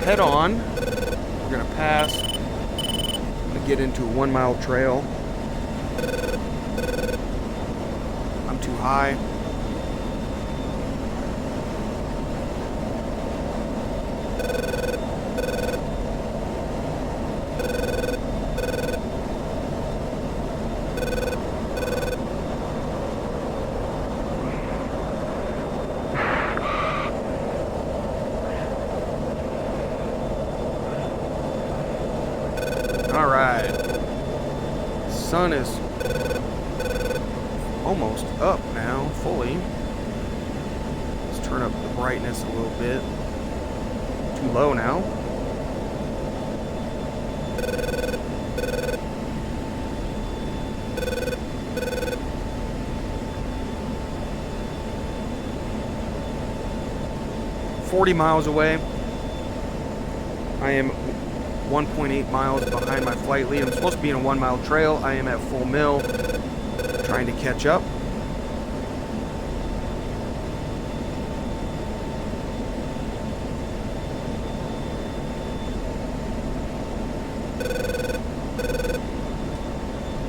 head on. We're gonna pass. I'm gonna get into a 1 mile trail. I'm too high. Alright. Sun is almost up now, fully. Let's turn up the brightness a little bit. Too low now. .40 miles away. I am 1.8 miles behind my flight lead. I'm supposed to be in a 1 mile trail. I am at full mil, trying to catch up.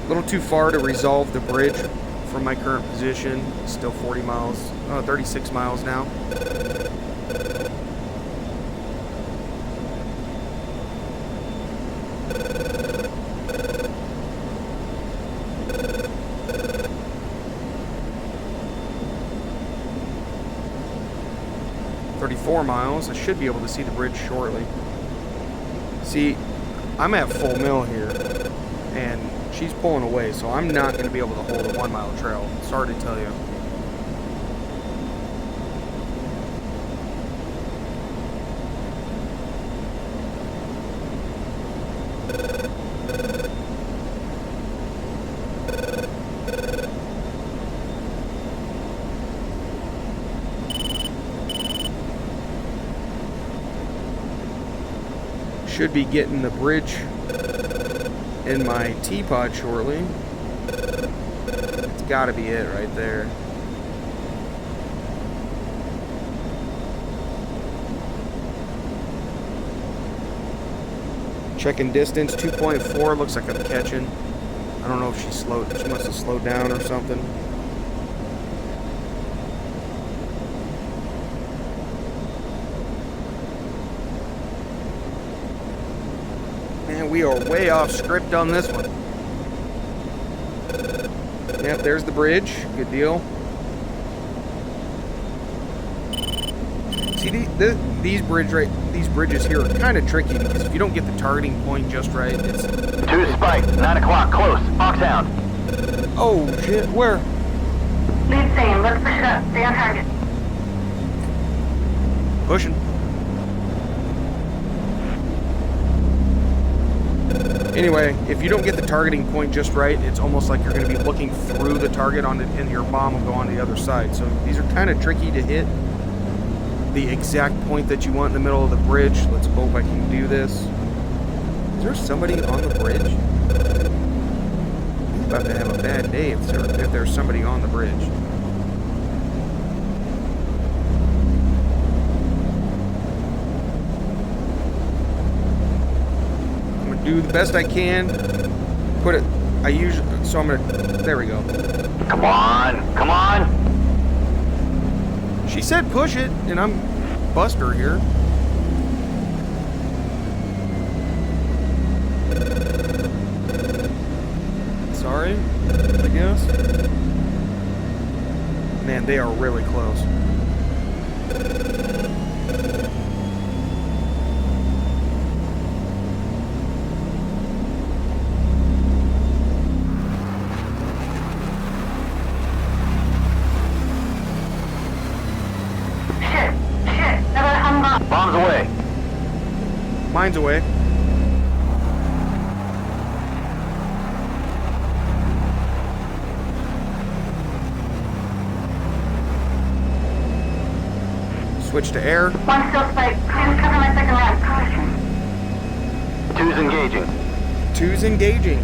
A little too far to resolve the bridge from my current position. Still 40 miles, 36 miles now. Miles. I should be able to see the bridge shortly. See, I'm at full mil here, and she's pulling away, so I'm not going to be able to hold a 1 mile trail. Sorry to tell you. Should be getting the bridge in my teapot shortly. It's got to be it right there. Checking distance 2.4. Looks like I'm catching. I don't know if she slowed. She must have slowed down or something. We are way off script on this one. Yep, there's the bridge. Good deal. See, these bridges here are kind of tricky because if you don't get the targeting point just right, it's... 2 spike, 9 o'clock, close, Foxhound. Oh, shit, where? Lead same, let's push it up. Stay on target. Pushing. Anyway, if you don't get the targeting point just right, it's almost like you're going to be looking through the target and your bomb will go on the other side. So these are kind of tricky to hit the exact point that you want in the middle of the bridge. Let's hope I can do this. Is there somebody on the bridge? I'm about to have a bad day if there's somebody on the bridge. Do the best I can. Put it. So I'm gonna. There we go. Come on, come on. She said push it, and I'm Buster here. Sorry, I guess. Man, they are really close. Bombs away. Mine's away. Switch to air. One still spike. Please cover my second round. Caution. 2's engaging. 2's engaging.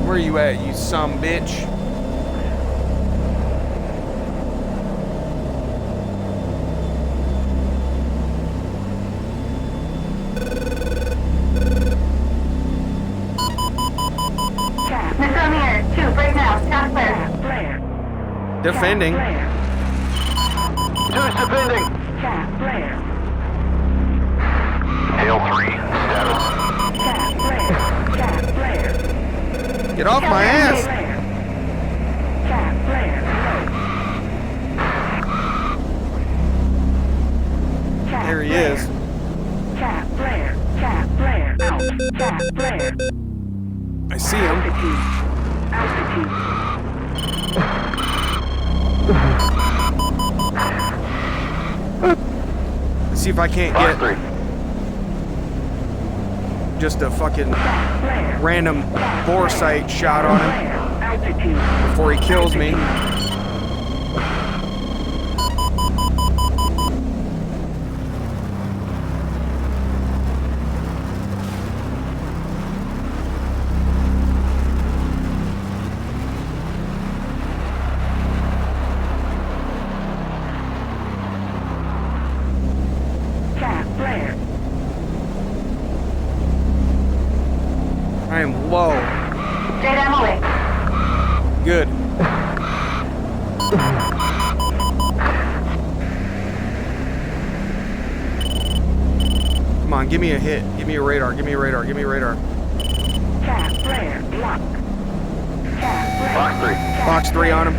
Where you at, you some bitch? Missile on the air. 2, break now. Task clear. Defending. 2's defending. Hail 3, status. Get off my ass! There he is. I see him. Let's see if I can't get just a fucking random bore sight shot on him. before he kills me. I am low. JDAM away. Good. Come on, give me a hit. Give me a radar. Give me a radar. Give me a radar. Box 3. Box 3 on him.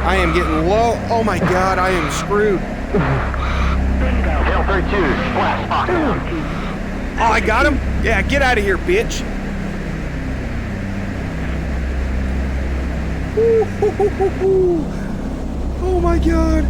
I am getting low. Oh my god, I am screwed. Tail 32, splash, box 1. Oh, I got him? Yeah, get out of here, bitch. Oh my god.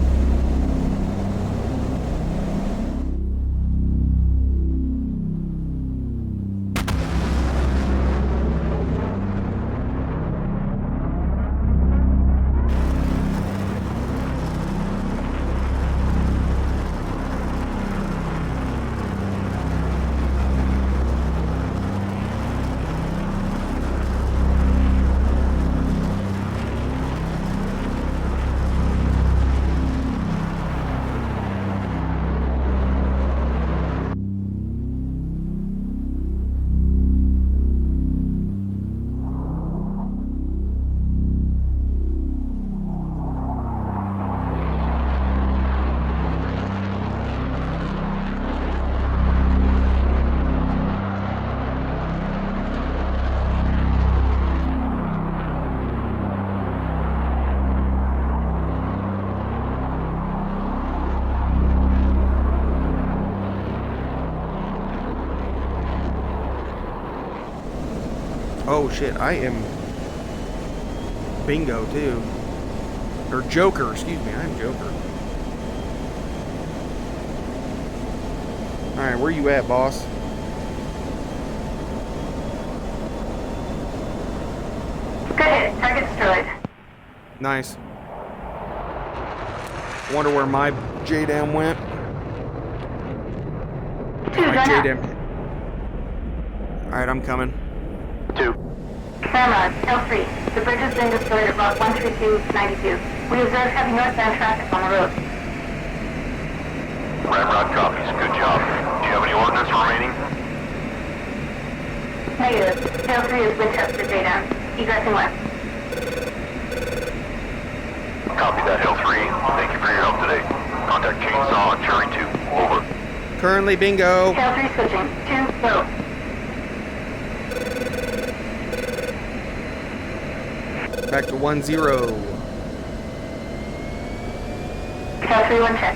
Oh shit, I am bingo too. Or Joker, excuse me, I am Joker. Alright, where you at, boss? Good hit. Target destroyed. Nice. Wonder where my JDAM went. Two, My gun up. JDAM. Alright, I'm coming. 2. Camera, L3. The bridge has been destroyed at Rock 13292. We observe heavy northbound traffic on the road. Ramrod copies, good job. Do you have any ordnance remaining? Negative. L3 is Winchester JDAM. Egressing west. Copy that, Hill 3. Thank you for your help today. Contact Chainsaw on Cherry 2. Over. Currently bingo. L3 switching. 2, go. Back to 1-0. L3 1 check.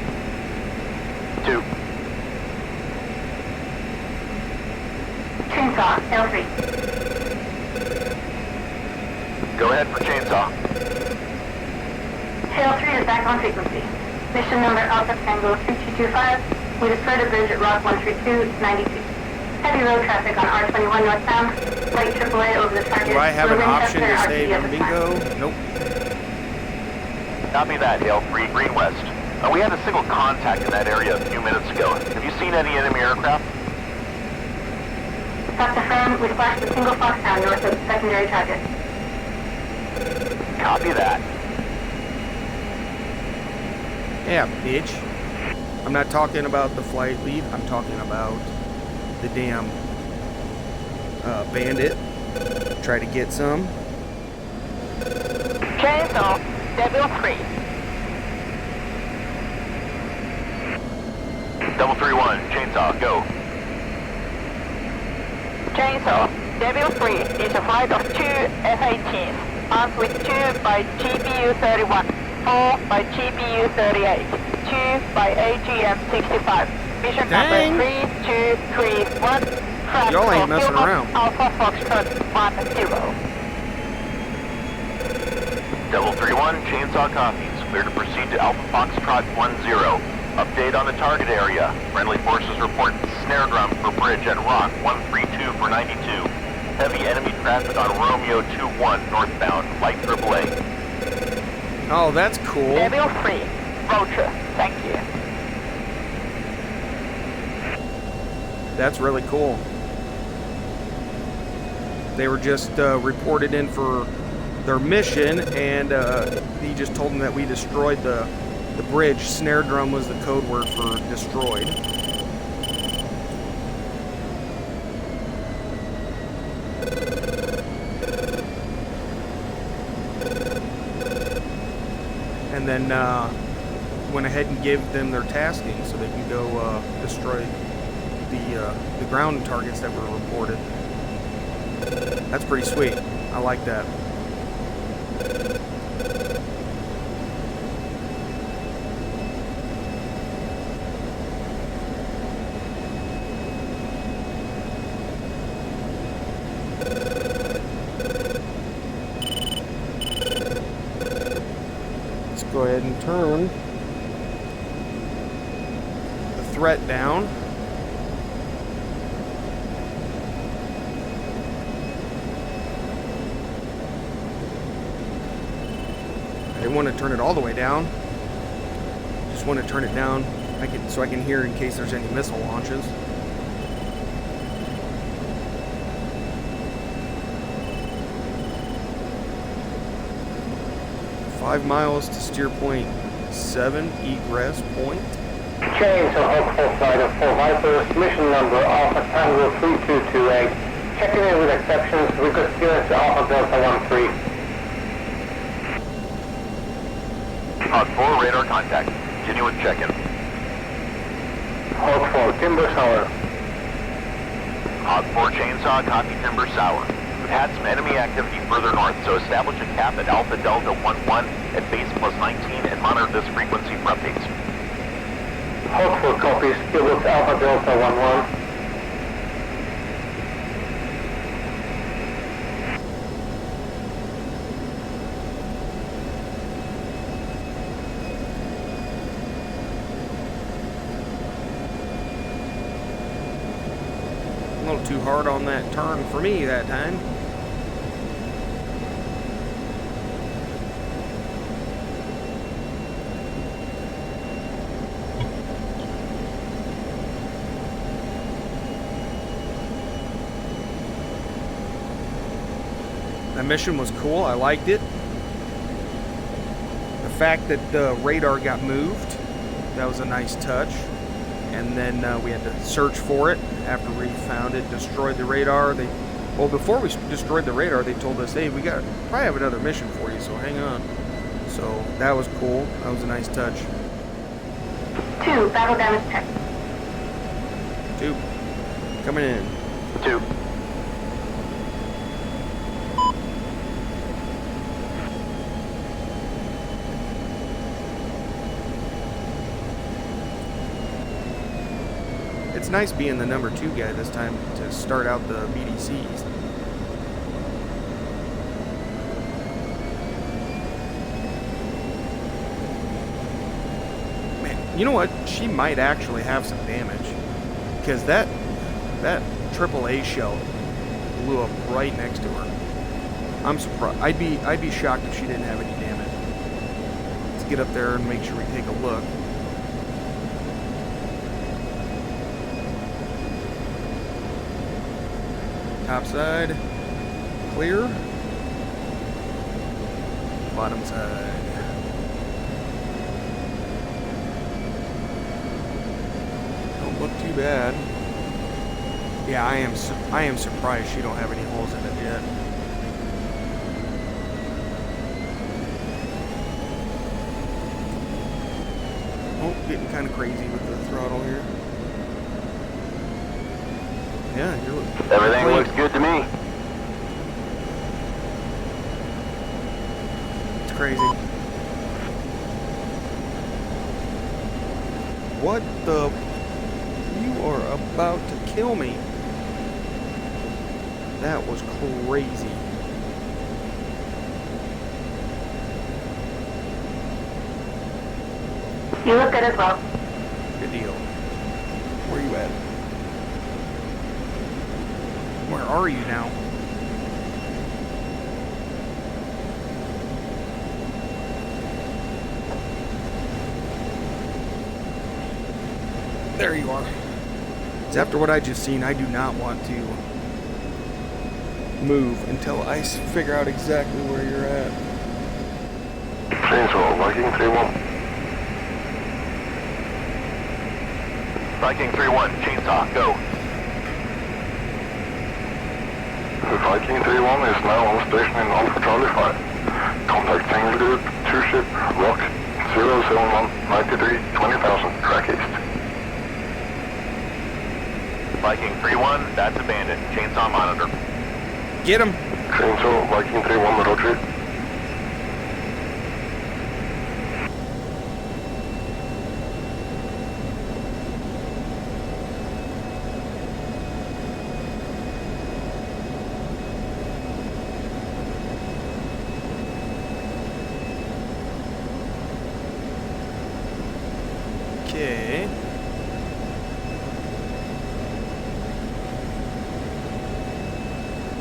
2. Chainsaw, L3. Go ahead for Chainsaw. L3 is back on frequency. Mission number Alpha Tango 3225. We destroyed a bridge at Rock 13292. Heavy road traffic on R21 northbound. Light AAA over the target. Do I have an We're option to Winchester save RTD in at this bingo? time. Nope. Copy that, Hill 3. Green West. We had a single contact in that area a few minutes ago. Have you seen any enemy aircraft? Dr. Fram, we flashed a single Foxhound north of the secondary target. Copy that. Yeah, bitch. I'm not talking about the flight lead. I'm talking about the damn bandit. Try to get some. Chainsaw, Devil 3. Double 3-1, Chainsaw, go. Chainsaw, Devil 3 is a flight of 2 F-18s, armed with 2 by GBU-31, 4 by GBU-38, 2 by AGM-65. Mission Dang. number 3231. Y'all ain't messing around. Alpha Foxtrot 10. Double 3-1, Chainsaw copies. Clear to proceed to Alpha Foxtrot 10. Update on the target area. Friendly forces report snare drum for bridge at Rock 132 for 92. Heavy enemy traffic on Romeo 21 northbound, light AAA. Oh, that's cool. Devil 3, Roger, thank you. That's really cool. They were just reported in for their mission, and he just told them that we destroyed the bridge. Snare drum was the code word for destroyed. And then went ahead and gave them their tasking so they can go destroy the ground targets that were reported. That's pretty sweet. I like that. Let's go ahead and turn the threat down. I didn't want to turn it all the way down. Just want to turn it down so I can hear in case there's any missile launches. Five miles to steer point 7, egress point. Change on hopeful side of 4 Vipers, mission number Alpha Tango 3228. Checking in with exceptions, we could steer to Alpha Delta 13. Hawk 4 radar contact. Continue with check-in. Hawk 4, timber sour. Hawk 4 chainsaw, copy timber sour. We've had some enemy activity further north, so establish a cap at Alpha Delta 11 at base plus 19 and monitor this frequency for updates. Hawk 4 copies, Cubic Alpha Delta 11. A little too hard on that turn for me that time. That mission was cool. I liked it. The fact that the radar got moved, that was a nice touch. And then we had to search for it after we found it, destroyed the radar. Well, before we destroyed the radar, they told us, hey, we probably have another mission for you, so hang on. So that was cool. That was a nice touch. 2, battle damage check. 2, coming in. 2. It's nice being the number 2 guy this time to start out the BDCs. Man, you know what? She might actually have some damage, because that AAA shell blew up right next to her. I'm surprised. I'd be shocked if she didn't have any damage. Let's get up there and make sure we take a look. Top side, clear. Bottom side. Don't look too bad. Yeah, I am surprised she don't have any holes in it yet. Oh, getting kind of crazy with the throttle here. Yeah, Everything looks good to me. It's crazy. What the? You are about to kill me. That was crazy. You look good as well. Good deal. Where you at? Where are you now? There you are. So after what I just seen, I do not want to move until I figure out exactly where you're at. Chainsaw, Viking 3-1. Viking 3-1, chainsaw, go. Viking 3-1 is now on station in Alpha Charlie 5. Contact Tangle Group, 2-ship, Rock 071 93 20,000, track east. Viking 3-1, that's a bandit. Chainsaw monitor. Get him! Chainsaw, Viking 3-1, roger. Okay.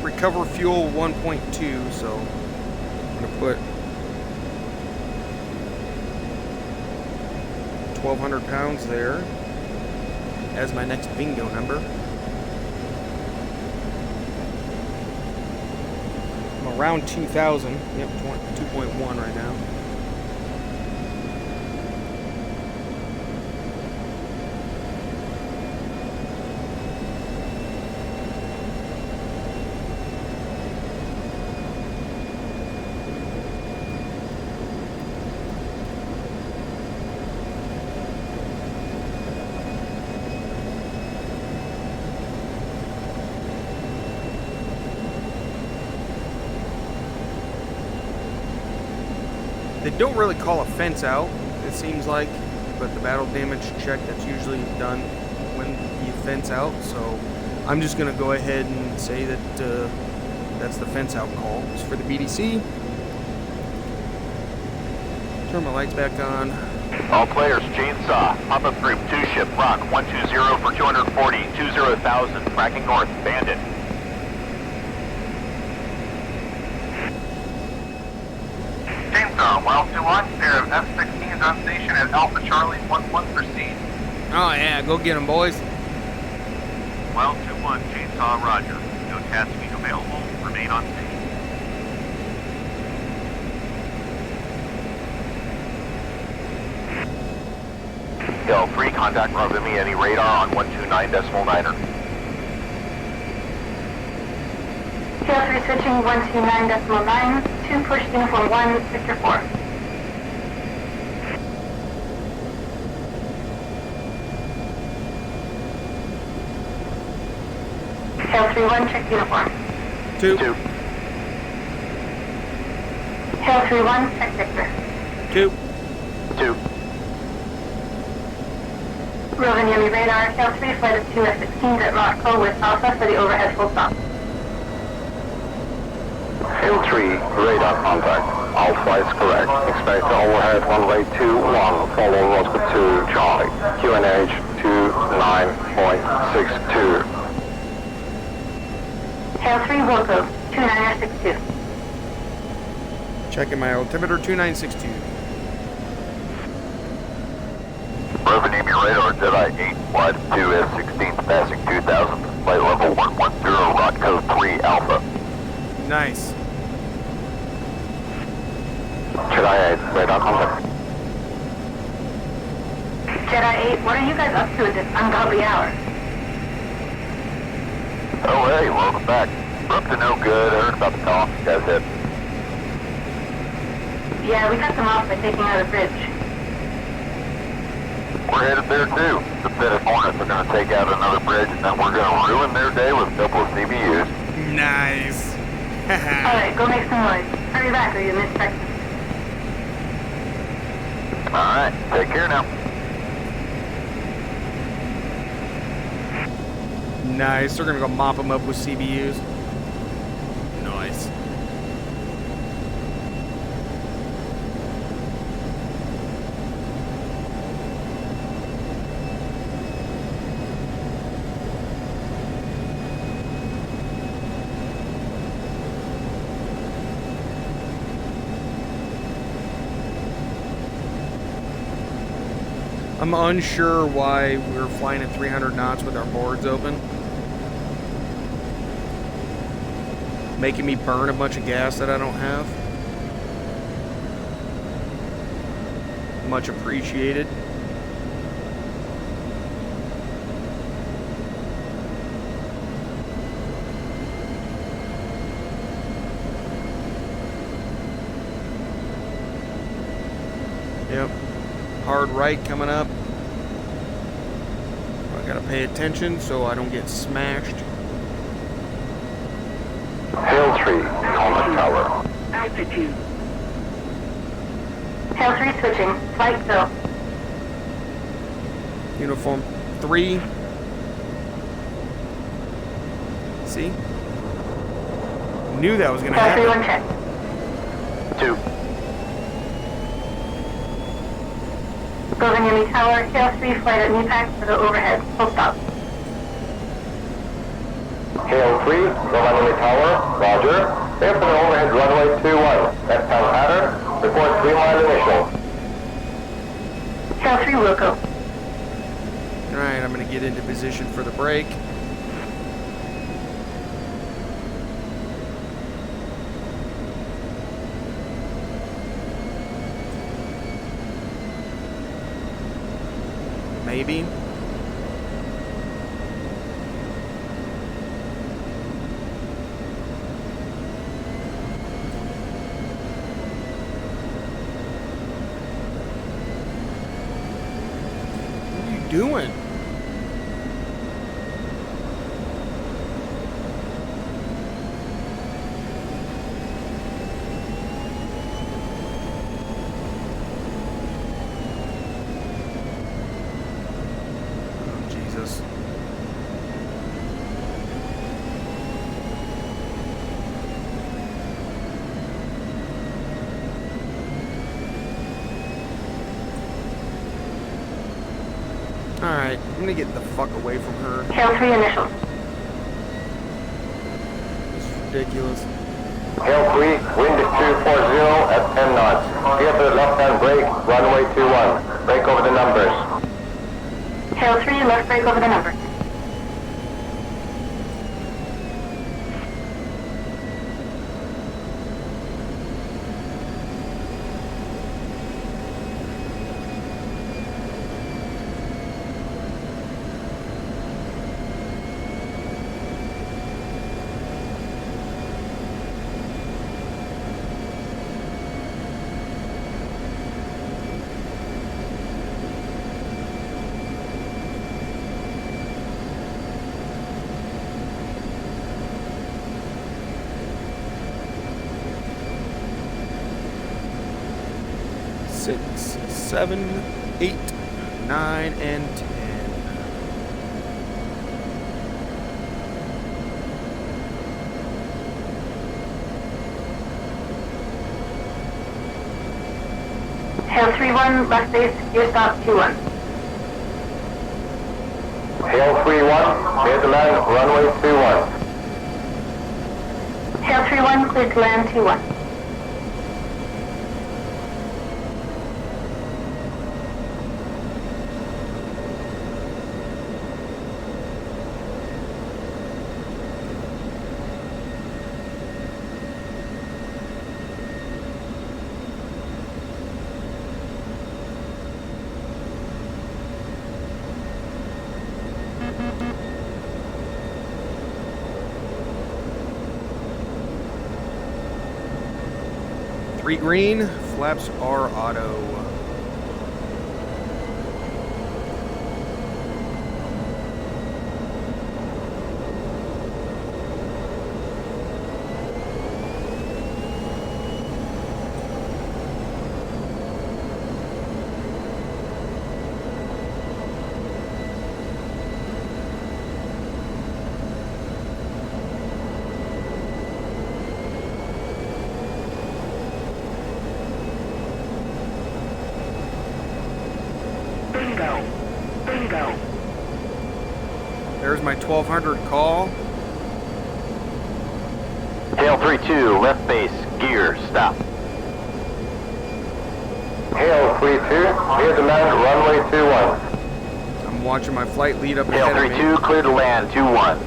Recover fuel 1.2, so I'm gonna put 1,200 pounds there as my next bingo number. I'm around 2,000. Yep, 2.1 right now. They don't really call a fence out, it seems like, but the battle damage check, that's usually done when you fence out, so I'm just going to go ahead and say that that's the fence out call. It's for the BDC. Turn my lights back on. All players, chainsaw. Pop-up group, 2-ship, Rock 120 for 240, 20,000, tracking north, bandit. Chainsaw, Wild 2-1, pair of F-16s on station at Alpha Charlie 1-1, proceed. Oh yeah, go get them, boys. Wild 2-1, Chainsaw, roger. No tasking available, remain on station. Go, free contact Rovimi, any radar on 129.9er. Tail 3 switching 129.9, 2 push uniform 1, Victor 4. Tail 3-1, check uniform. 2. 2. Tail 3-1, check Victor. 2. 2. Rovaniemi radar, Tail 3, flight of 2 F-16s at Rock with Alpha for the overhead full stop. Hill 3, radar contact. Alpha is correct. Expect overhead runway 21, follow Roscoe 2, Charlie. QNH 29.62. Tail 3, Volco, 2962. Checking my altimeter, 2962. Rovaniemi radar, Jedi 8, flight 2 F-16, passing 2,000, flight level 110, Rock code 3, Alpha. Nice. Jedi 8, radar contact. Jedi 8, what are you guys up to at this ungodly hour? Oh hey, welcome back. We're up to no good, I heard about the call you guys had. Yeah, we cut them off by taking out a bridge. We're headed there too. The Bennett Hornets are going to take out another bridge and then we're going to ruin their day with a couple of CBUs. Nice. Alright, go make some noise. Hurry back or you miss breakfast. Alright, take care now. Nice. They're gonna go mop them up with CBUs. Nice. I'm unsure why we're flying at 300 knots with our boards open. Making me burn a bunch of gas that I don't have. Much appreciated. Yep. Hard right coming up. I gotta pay attention so I don't get smashed. Hill 3, Kola Tower. Altitude. Hill 3 switching. Flight go. Uniform 3. See? Knew that was gonna Hill 3 happen. 1 check. 2. Golden Yummy Tower. Hill 3 flight at NEPAC for the overhead. Full stop. Hill 3, Rovaniemi Tower, roger. Clear for the overhead runway 21. Left-hand pattern, report 3 mile initial. Hill 3 will go. Alright, I'm gonna get into position for the break. Maybe. What are you doing? Oh, Jesus. Alright, I'm gonna get the fuck away from her. Hill 3 initial. This is ridiculous. Hill 3, wind is 240 at 10 knots. Clear for the left-hand brake, runway 21. Brake over the numbers. Hill 3 left brake over the number. Six, 7, 8, 9, and 10. Hill 3-1 left base. Gear stop 2-1. Hill 3-1, clear to land, runway 21. Hill 3-1 cleared to land 2-1. Three green, flaps are auto. There's my 1200 call. Hill 3-2, left base, gear, stop. Hail 3-2, clear to land runway 21. I'm watching my flight lead up Hail ahead of me. 3-2, clear to land 2-1.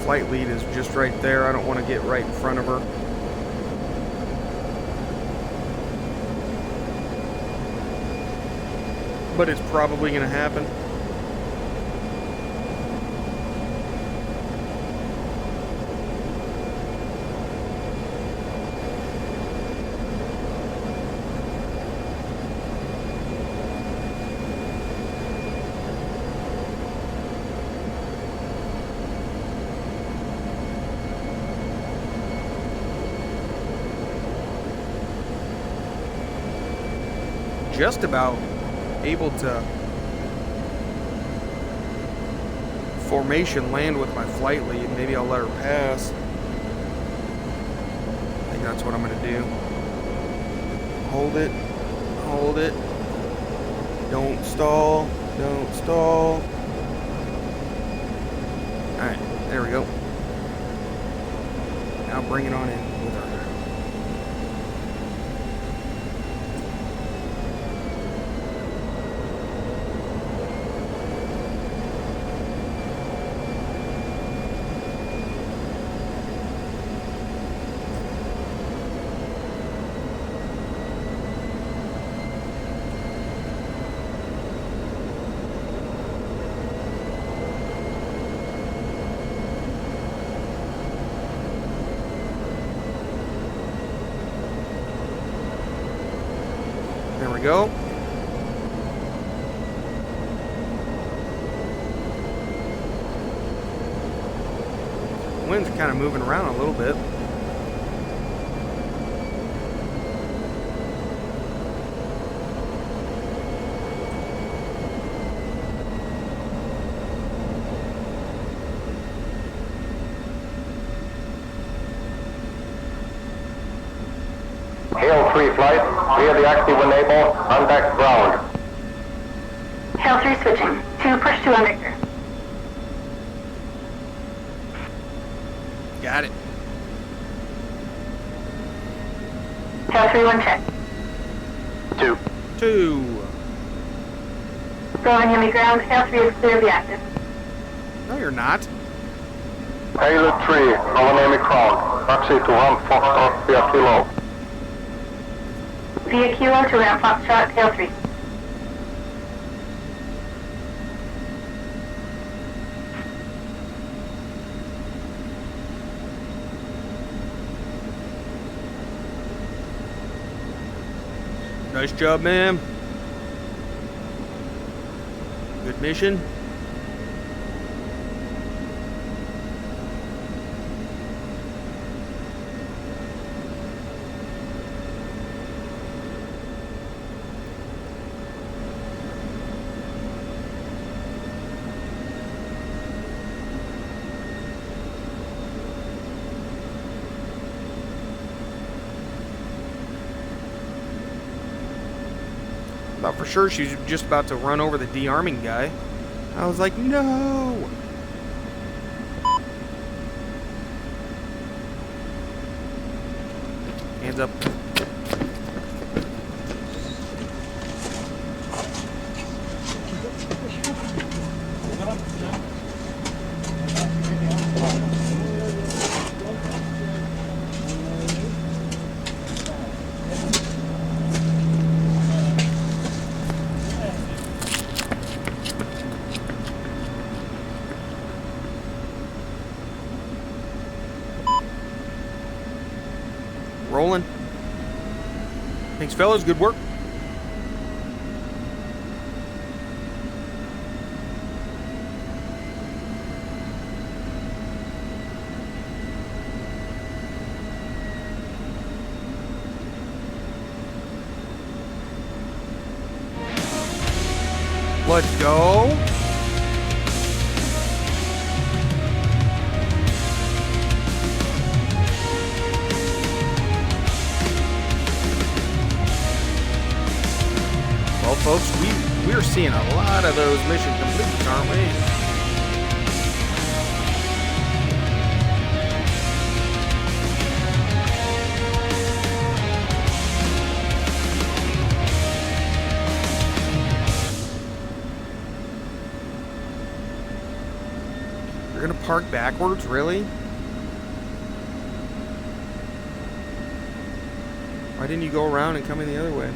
Flight lead is just right there. I don't want to get right in front of her. But it's probably going to happen. Just about able to formation land with my flight lead. Maybe I'll let her pass. I think that's what I'm going to do. Hold it. Hold it. Don't stall. Don't stall. Alright, there we go. Now bring it on in with her. There we go. Wind's kind of moving around a little bit. Hail 3 flight, clear the active enable, contact ground. Hail 3 switching. 2 push to on Victor. Got it. Hail 3-1 check. 2. 2. Going Yumi ground. Hail 3 is clear of the active. No, you're not. Hail 3, Kola Map ground. Taxi to ramp Foxtrot via Kilo. Via Kilo to ramp Foxtrot. Hail 3. Nice job, ma'am. Good mission. Thought for sure she was just about to run over the de-arming guy. I was like, no! Hands up. Rolling. Thanks, fellas. Good work. Let's go. Well, folks, we're seeing a lot of those mission completes, aren't we? You're gonna park backwards, really? Why didn't you go around and come in the other way?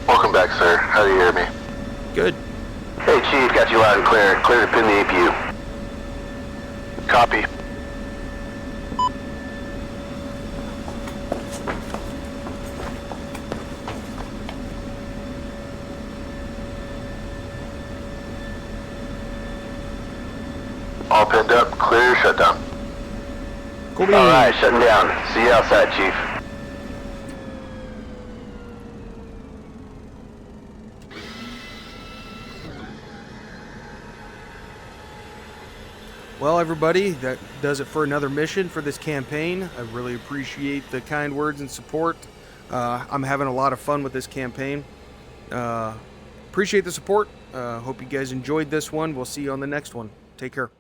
Welcome back, sir. How do you hear me? Good. Hey, Chief, got you loud and clear. Clear to pin the APU. Copy. All pinned up, clear, shut down. Cool. Alright, shutting down. See you outside, Chief. Well, everybody, that does it for another mission for this campaign. I really appreciate the kind words and support. I'm having a lot of fun with this campaign. Appreciate the support. Hope you guys enjoyed this one. We'll see you on the next one. Take care.